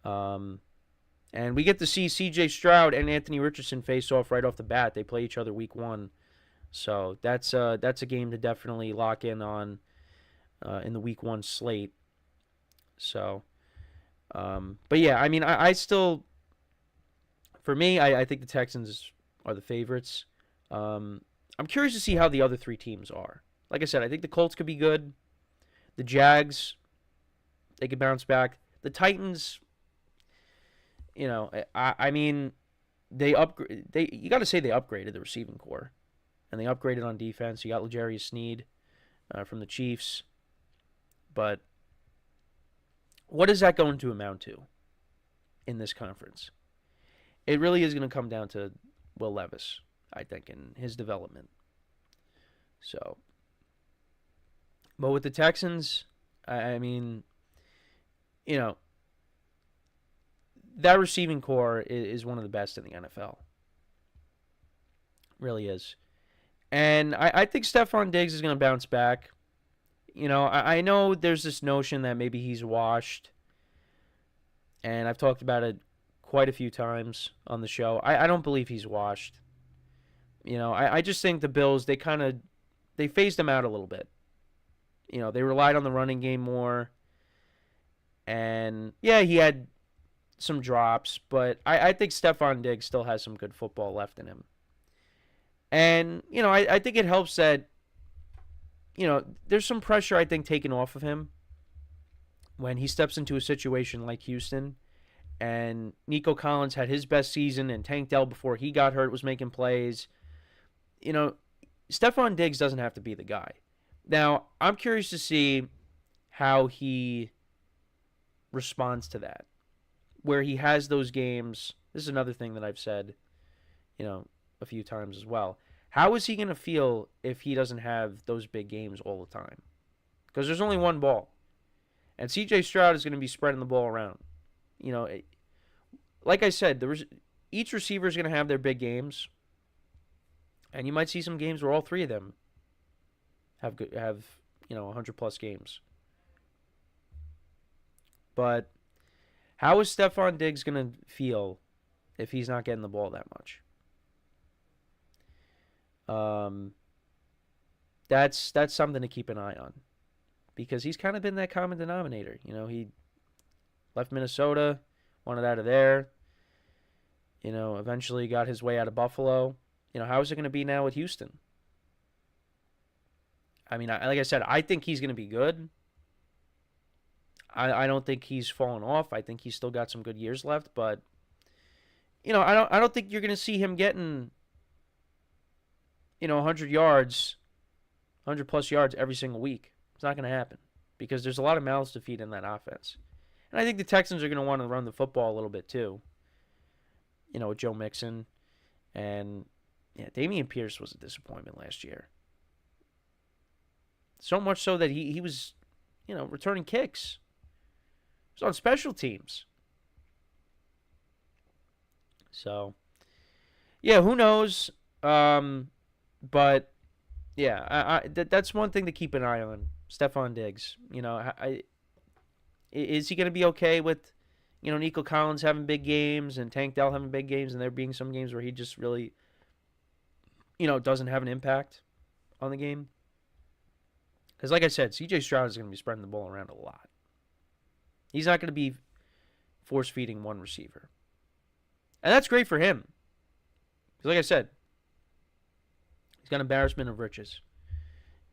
And we get to see C.J. Stroud and Anthony Richardson face off right off the bat. They play each other week 1. So that's a game to definitely lock in on in the week 1 slate. So, but yeah, I mean, I still, for me, I think the Texans are the favorites. I'm curious to see how the other 3 teams are. Like I said, I think the Colts could be good. The Jags, they could bounce back. The Titans, you know, I mean, you got to say they upgraded the receiving core, and they upgraded on defense. You got L'Jarius Sneed from the Chiefs, but what is that going to amount to in this conference? It really is going to come down to Will Levis, I think, and his development. So, but with the Texans, I mean, you know, that receiving core is one of the best in the NFL. Really is. And I think Stephon Diggs is going to bounce back. You know, I know there's this notion that maybe he's washed. And I've talked about it quite a few times on the show. I don't believe he's washed. You know, I just think the Bills, they phased him out a little bit. You know, they relied on the running game more. And, yeah, he had some drops, but I think Stephon Diggs still has some good football left in him. And, you know, I think it helps that, you know, there's some pressure, I think, taken off of him when he steps into a situation like Houston. And Nico Collins had his best season, and Tank Dell, before he got hurt, was making plays. You know, Stephon Diggs doesn't have to be the guy. Now, I'm curious to see how he responds to that, where he has those games. This is another thing that I've said, you know, a few times as well. How is he going to feel if he doesn't have those big games all the time? Because there's only one ball. And C.J. Stroud is going to be spreading the ball around. You know, like I said, each receiver is going to have their big games. And you might see some games where all 3 of them have 100-plus games. But how is Stephon Diggs going to feel if he's not getting the ball that much? That's something to keep an eye on, because he's kind of been that common denominator. You know, he left Minnesota, wanted out of there. You know, eventually got his way out of Buffalo. You know, how is it going to be now with Houston? I mean, like I said, I think he's going to be good. I don't think he's fallen off. I think he's still got some good years left, but you know, I don't think you're going to see him getting, you know, 100 yards, 100-plus yards every single week. It's not going to happen, because there's a lot of mouths to feed in that offense. And I think the Texans are going to want to run the football a little bit too. You know, with Joe Mixon. And yeah, Dameon Pierce was a disappointment last year. So much so that he was, you know, returning kicks. He was on special teams. So, yeah, who knows? But, yeah, that's one thing to keep an eye on. Stephon Diggs. You know, is he going to be okay with, you know, Nico Collins having big games and Tank Dell having big games, and there being some games where he just really, you know, doesn't have an impact on the game? Because, like I said, C.J. Stroud is going to be spreading the ball around a lot. He's not going to be force-feeding one receiver. And that's great for him. Because, like I said, he's got embarrassment of riches.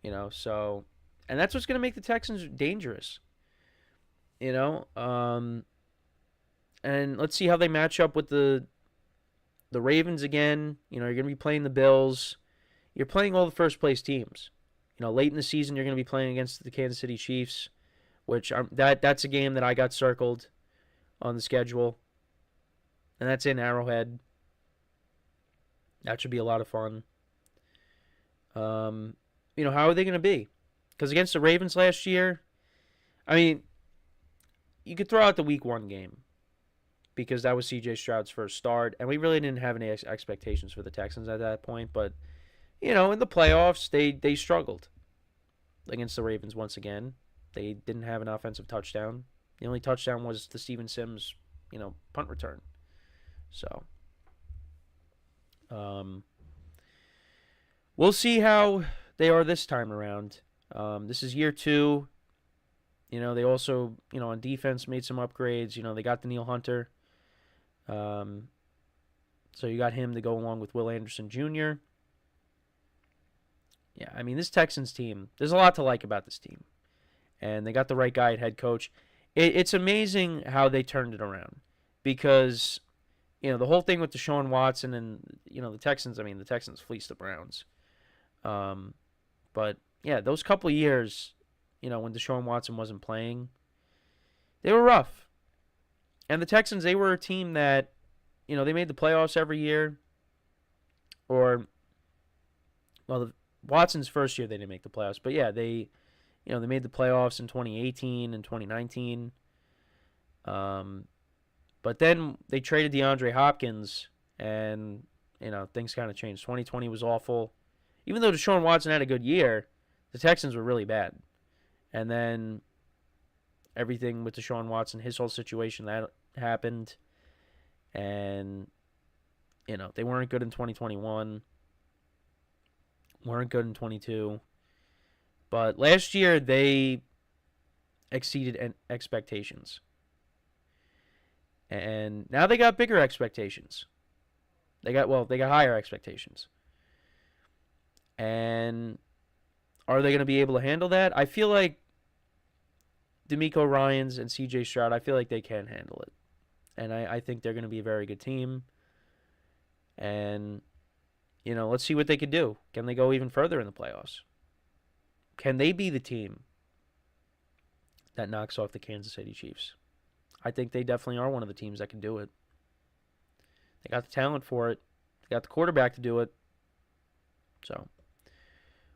You know, so... And that's what's going to make the Texans dangerous. You know? And let's see how they match up with the Ravens again. You know, you're going to be playing the Bills. you're playing all the first-place teams. Late in the season, you're going to be playing against the Kansas City Chiefs, which that's a game that I got circled on the schedule. And that's in Arrowhead. That should be a lot of fun. How are they going to be? Because against the Ravens last year, you could throw out the Week 1 game because that was C.J. Stroud's first start, and we really didn't have any expectations for the Texans at that point. But, in the playoffs, they struggled against the Ravens once again. They didn't have an offensive touchdown. The only touchdown was the Steven Sims, punt return. So, we'll see how they are this time around. This is year 2. They also, on defense made some upgrades. They got Danielle Hunter. So you got him to go along with Will Anderson Jr. Yeah, this Texans team, there's a lot to like about this team. And they got the right guy at head coach. It's amazing how they turned it around. Because, the whole thing with Deshaun Watson and, the Texans, the Texans fleeced the Browns. But, yeah, those couple of years, when Deshaun Watson wasn't playing, they were rough. And the Texans, they were a team that, they made the playoffs every year. Watson's first year they didn't make the playoffs. But, yeah, they made the playoffs in 2018 and 2019. But then they traded DeAndre Hopkins, and, things kind of changed. 2020 was awful. Even though Deshaun Watson had a good year, the Texans were really bad. And then everything with Deshaun Watson, his whole situation, that happened. And, they weren't good in 2021. Weren't good in 22. But last year, they exceeded expectations. And now they got bigger expectations. They got higher expectations. And are they going to be able to handle that? I feel like D'Amico Ryans and C.J. Stroud, I feel like they can handle it. And I think they're going to be a very good team. And, let's see what they could do. Can they go even further in the playoffs? Can they be the team that knocks off the Kansas City Chiefs? I think they definitely are one of the teams that can do it. They got the talent for it. They got the quarterback to do it. So,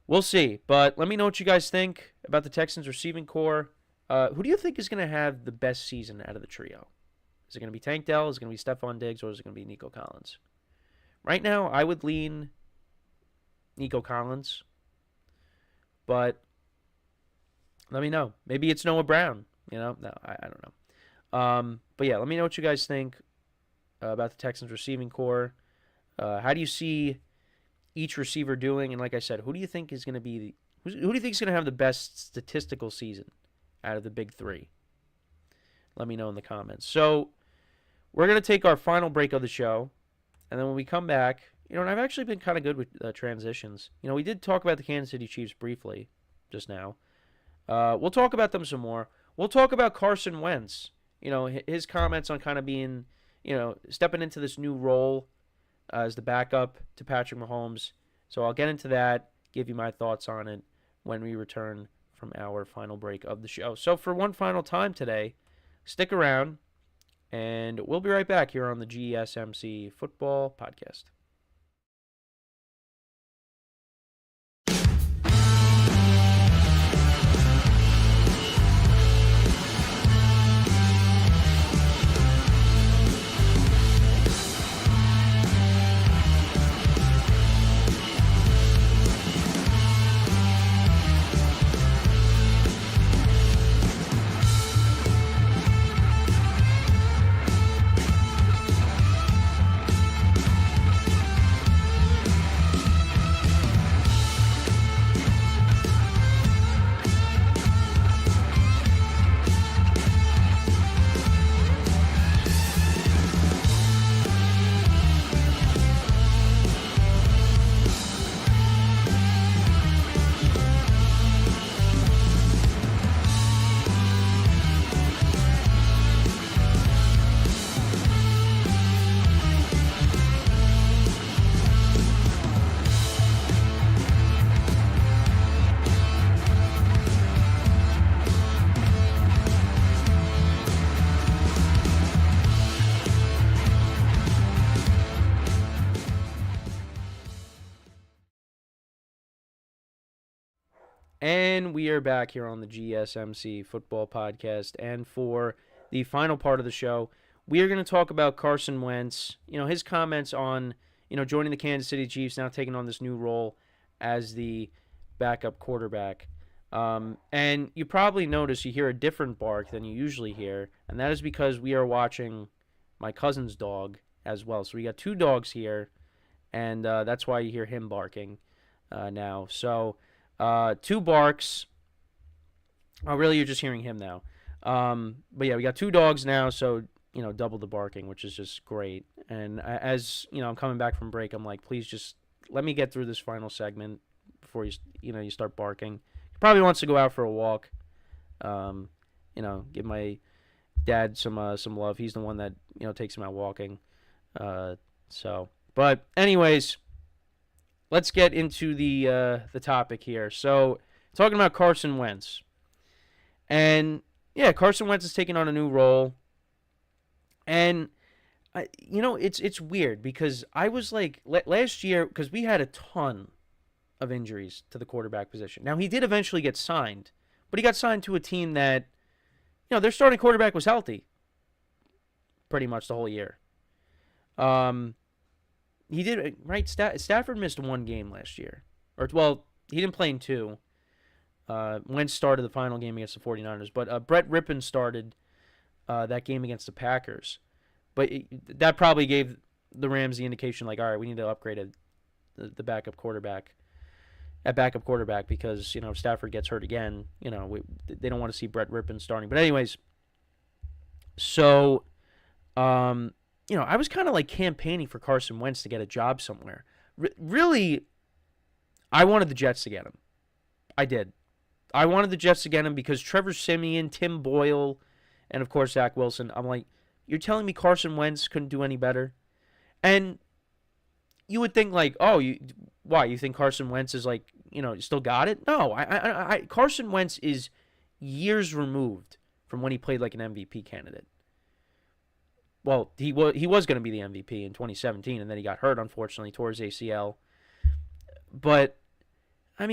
we'll see. But let me know what you guys think about the Texans receiving core. Who do you think is going to have the best season out of the trio? Is it going to be Tank Dell? Is it going to be Stephon Diggs? Or is it going to be Nico Collins? Right now, I would lean Nico Collins. But let me know. Maybe it's Noah Brown. No, I don't know. But yeah, let me know what you guys think about the Texans receiving core. How do you see each receiver doing? And like I said, who do you think is going to be who do you think is going to have the best statistical season out of the big three? Let me know in the comments. So we're going to take our final break of the show, and then when we come back, and I've actually been kind of good with transitions. We did talk about the Kansas City Chiefs briefly just now. We'll talk about them some more. We'll talk about Carson Wentz. His comments on kind of being, stepping into this new role as the backup to Patrick Mahomes. So I'll get into that, give you my thoughts on it when we return from our final break of the show. So for one final time today, stick around, and we'll be right back here on the GSMC Football Podcast. And we are back here on the GSMC Football Podcast. And for the final part of the show, we are going to talk about Carson Wentz, his comments on, joining the Kansas City Chiefs, now taking on this new role as the backup quarterback. And you probably notice you hear a different bark than you usually hear, and that is because we are watching my cousin's dog as well. So we got two dogs here, and that's why you hear him barking now. So two barks. Oh, really? You're just hearing him now. But yeah, we got two dogs now, so double the barking, which is just great. And as I'm coming back from break, I'm like, please just let me get through this final segment before you start barking. He probably wants to go out for a walk. Give my dad some love. He's the one that takes him out walking. But anyways, let's get into the topic here. So, talking about Carson Wentz. And, yeah, Carson Wentz is taking on a new role. And, it's weird because I was like, last year, because we had a ton of injuries to the quarterback position. Now, he did eventually get signed, but he got signed to a team that, their starting quarterback was healthy pretty much the whole year. He did, right? Stafford missed one game last year. He didn't play in two. Wentz started the final game against the 49ers. But Brett Rippon started that game against the Packers. But that probably gave the Rams the indication, like, all right, we need to upgrade the backup quarterback. At backup quarterback because, if Stafford gets hurt again, they don't want to see Brett Rippon starting. But anyways, so, I was kind of like campaigning for Carson Wentz to get a job somewhere. Really, I wanted the Jets to get him. I did. I wanted the Jets to get him because Trevor Siemian, Tim Boyle, and of course Zach Wilson. I'm like, you're telling me Carson Wentz couldn't do any better? And you would think like, why? You think Carson Wentz is like, still got it? No, Carson Wentz is years removed from when he played like an MVP candidate. Well, he was going to be the MVP in 2017, and then he got hurt, unfortunately, tore his ACL. But,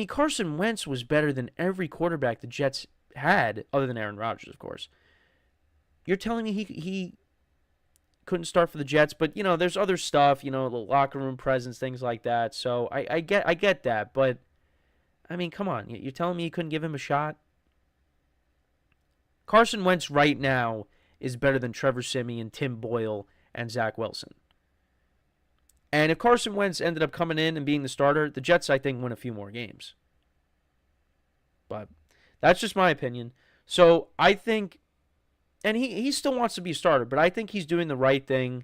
Carson Wentz was better than every quarterback the Jets had, other than Aaron Rodgers, of course. You're telling me he couldn't start for the Jets, but, there's other stuff, the locker room presence, things like that. So I get that, but, come on. You're telling me you couldn't give him a shot? Carson Wentz right now is better than Trevor Siemian, Tim Boyle, and Zach Wilson. And if Carson Wentz ended up coming in and being the starter, the Jets, I think, win a few more games. But that's just my opinion. So I think, and he still wants to be a starter, but I think he's doing the right thing.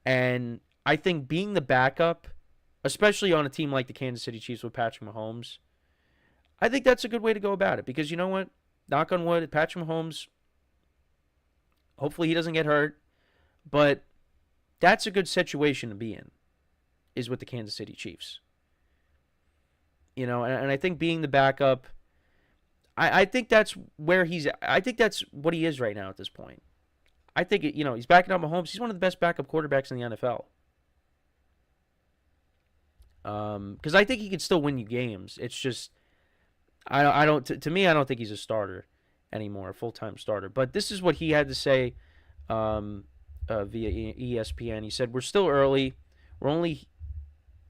And I think being the backup, especially on a team like the Kansas City Chiefs with Patrick Mahomes, I think that's a good way to go about it. Because you know what? Knock on wood, Patrick Mahomes, hopefully he doesn't get hurt. But that's a good situation to be in, is with the Kansas City Chiefs. And I think being the backup, I think that's where I think that's what he is right now at this point. I think, he's backing up Mahomes. He's one of the best backup quarterbacks in the NFL. Because I think he can still win you games. It's just, to me, I don't think he's a starter anymore, a full-time starter. But this is what he had to say via ESPN. He said, "We're still early. We're only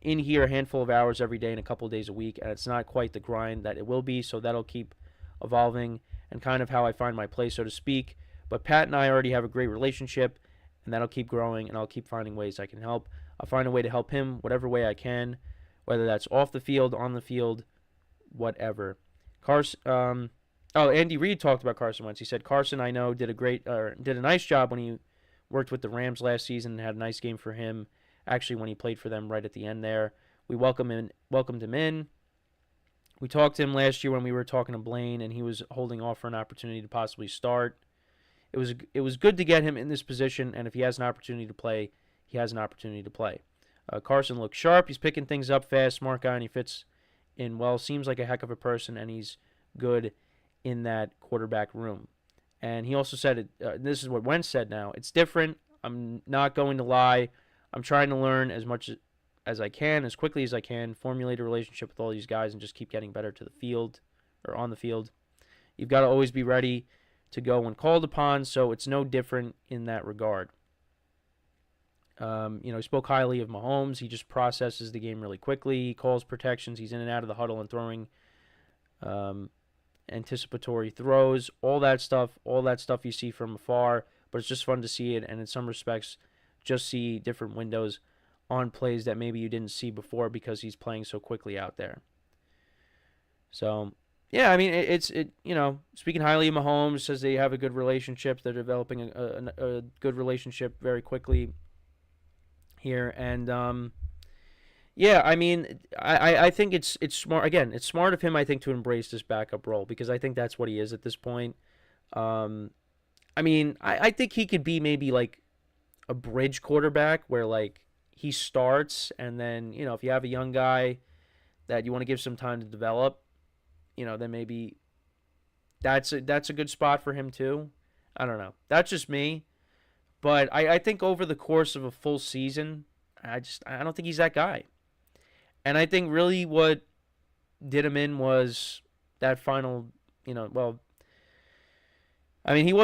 in here a handful of hours every day and a couple of days a week, and it's not quite the grind that it will be, so that'll keep evolving and kind of how I find my place, so to speak. But Pat and I already have a great relationship, and that'll keep growing, and I'll keep finding ways I can help. I'll find a way to help him whatever way I can, whether that's off the field, on the field, whatever." Andy Reid talked about Carson Wentz. He said, "Carson, I know, did a nice job when he worked with the Rams last season and had a nice game for him, actually when he played for them right at the end there. We welcomed him in. We talked to him last year when we were talking to Blaine, and he was holding off for an opportunity to possibly start. It was good to get him in this position, and if he has an opportunity to play, he has an opportunity to play. Carson looks sharp. He's picking things up fast, smart guy, and he fits in well. Seems like a heck of a person, and he's good in that quarterback room." And he also said, this is what Wentz said now, "It's different. I'm not going to lie. I'm trying to learn as much as I can, as quickly as I can, formulate a relationship with all these guys, and just keep getting better or on the field. You've got to always be ready to go when called upon, so it's no different in that regard. He spoke highly of Mahomes. He just processes the game really quickly. He calls protections. He's in and out of the huddle and throwing anticipatory throws. All that stuff you see from afar, but it's just fun to see it, and in some respects, just see different windows on plays that maybe you didn't see before because he's playing so quickly out there. So, yeah, I mean, speaking highly of Mahomes, says they have a good relationship. They're developing a good relationship very quickly here. And, I think it's smart. Again, it's smart of him, I think, to embrace this backup role because I think that's what he is at this point. I think he could be maybe like a bridge quarterback where like he starts and then, if you have a young guy that you want to give some time to develop, then maybe that's a good spot for him too. I don't know. That's just me. But I think over the course of a full season, I don't think he's that guy. And I think really what did him in was that final, he was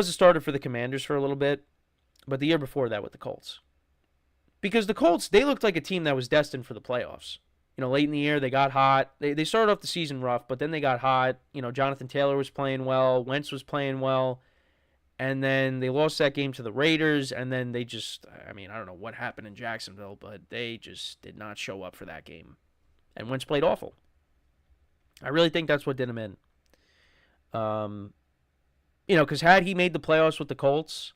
a starter for the Commanders for a little bit, but the year before that with the Colts. Because the Colts, they looked like a team that was destined for the playoffs. Late in the year, they got hot. They started off the season rough, but then they got hot. Jonathan Taylor was playing well. Wentz was playing well. And then they lost that game to the Raiders, and then they just, I don't know what happened in Jacksonville, but they just did not show up for that game. And Wentz played awful. I really think that's what did him in. Because had he made the playoffs with the Colts,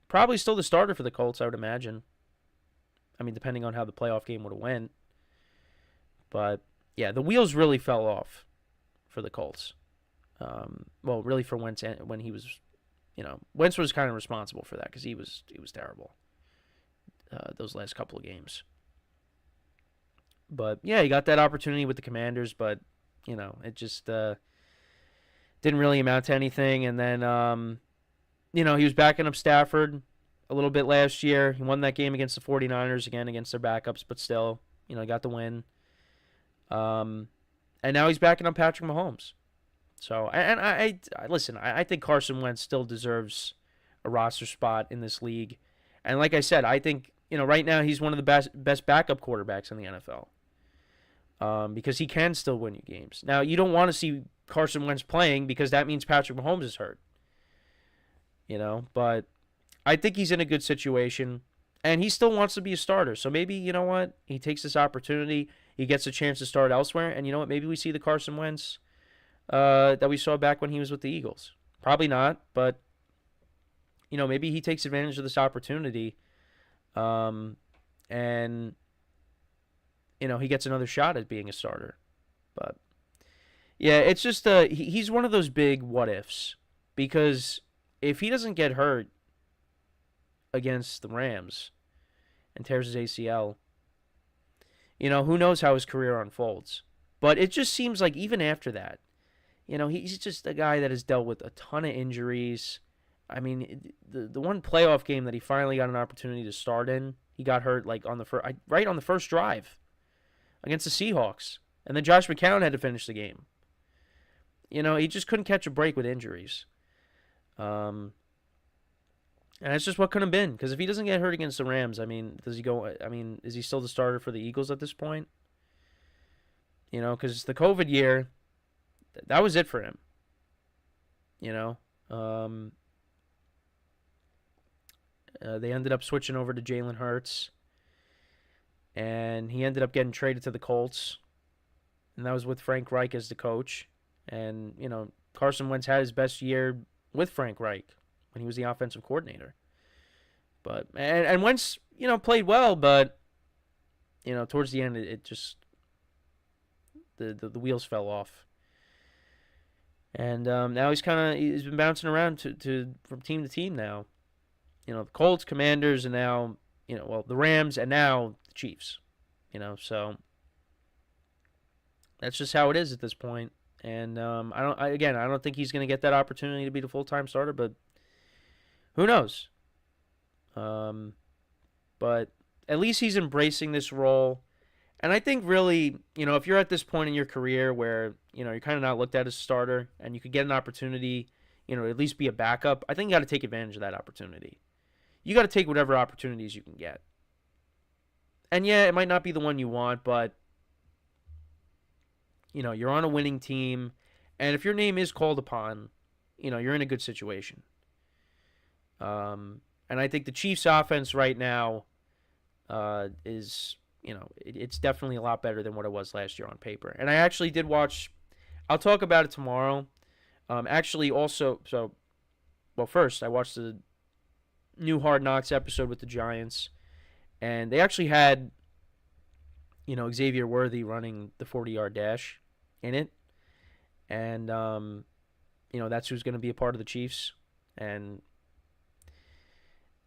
probably still the starter for the Colts, I would imagine. Depending on how the playoff game would have went. But, yeah, the wheels really fell off for the Colts. Really for Wentz when he was, Wentz was kind of responsible for that because he was terrible those last couple of games. But, yeah, he got that opportunity with the Commanders, but, it just didn't really amount to anything. And then, he was backing up Stafford a little bit last year. He won that game against the 49ers, again, against their backups, but still, got the win. And now he's backing up Patrick Mahomes. So, and I listen, I think Carson Wentz still deserves a roster spot in this league. And like I said, I think, right now he's one of the best backup quarterbacks in the NFL. Because he can still win you games. Now, you don't want to see Carson Wentz playing because that means Patrick Mahomes is hurt. But I think he's in a good situation, and he still wants to be a starter. So maybe, he takes this opportunity, he gets a chance to start elsewhere, and maybe we see the Carson Wentz that we saw back when he was with the Eagles. Probably not, but, maybe he takes advantage of this opportunity, and, he gets another shot at being a starter. But, yeah, it's just, he's one of those big what-ifs, because if he doesn't get hurt against the Rams and tears his ACL, who knows how his career unfolds. But it just seems like even after that, he's just a guy that has dealt with a ton of injuries. The one playoff game that he finally got an opportunity to start in, he got hurt like on the first drive against the Seahawks. And then Josh McCown had to finish the game. He just couldn't catch a break with injuries. And it's just what could have been. Because if he doesn't get hurt against the Rams, does he go? Is he still the starter for the Eagles at this point? Because the COVID year, that was it for him. They ended up switching over to Jalen Hurts. And he ended up getting traded to the Colts. And that was with Frank Reich as the coach. And, Carson Wentz had his best year with Frank Reich when he was the offensive coordinator. But and Wentz, played well, but towards the end it just the wheels fell off. And now he's been bouncing around to from team to team now. The Colts, Commanders, and now the Rams, and now the Chiefs. So that's just how it is at this point. And I don't think he's going to get that opportunity to be the full-time starter, but who knows? But at least he's embracing this role, And I think really, if you're at this point in your career where, you're kind of not looked at as a starter and you could get an opportunity, at least be a backup, I think you got to take advantage of that opportunity. You got to take whatever opportunities you can get. And yeah, it might not be the one you want, but, you're on a winning team. And if your name is called upon, you're in a good situation. And I think the Chiefs' offense right now is, it's definitely a lot better than what it was last year on paper. And I actually did watch, I'll talk about it tomorrow. First, I watched the new Hard Knocks episode with the Giants. And they actually had, Xavier Worthy running the 40-yard dash in it. And, that's who's going to be a part of the Chiefs. And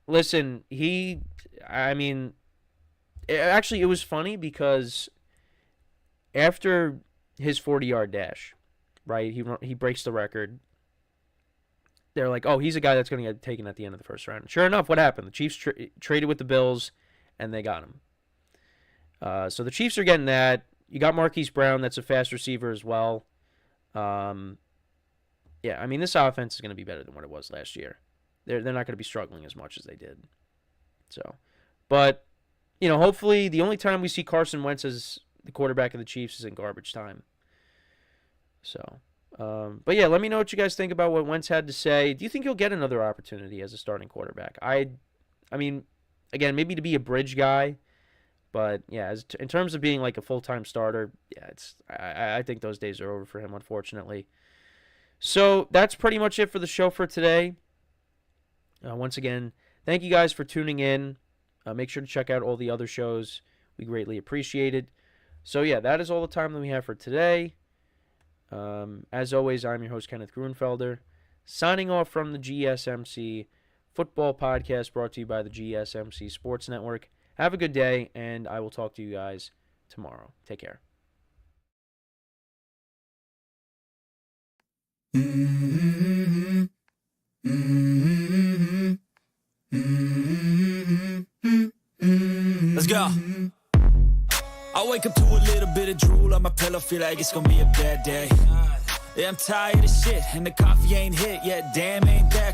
listen, it was funny because after his 40-yard dash, right, he breaks the record. They're like, oh, he's a guy that's going to get taken at the end of the first round. Sure enough, what happened? The Chiefs traded with the Bills, and they got him. So the Chiefs are getting that. You got Marquise Brown, that's a fast receiver as well. This offense is going to be better than what it was last year. They're not going to be struggling as much as they did. So, but, hopefully the only time we see Carson Wentz as the quarterback of the Chiefs is in garbage time. So, but yeah, let me know what you guys think about what Wentz had to say. Do you think he'll get another opportunity as a starting quarterback? Again, maybe to be a bridge guy, but yeah, in terms of being like a full-time starter, yeah, I think those days are over for him, unfortunately. So that's pretty much it for the show for today. Once again, thank you guys for tuning in. Make sure to check out all the other shows. We greatly appreciate it. So yeah, that is all the time that we have for today. As always, I'm your host, Kenneth Grunfelder, signing off from the GSMC Football Podcast, brought to you by the GSMC Sports Network. Have a good day, and I will talk to you guys tomorrow. Take care. Let's go. I wake up to a little bit of drool on my pillow, feel like it's gonna be a bad day. Yeah, I'm tired of shit, and the coffee ain't hit yet, damn ain't that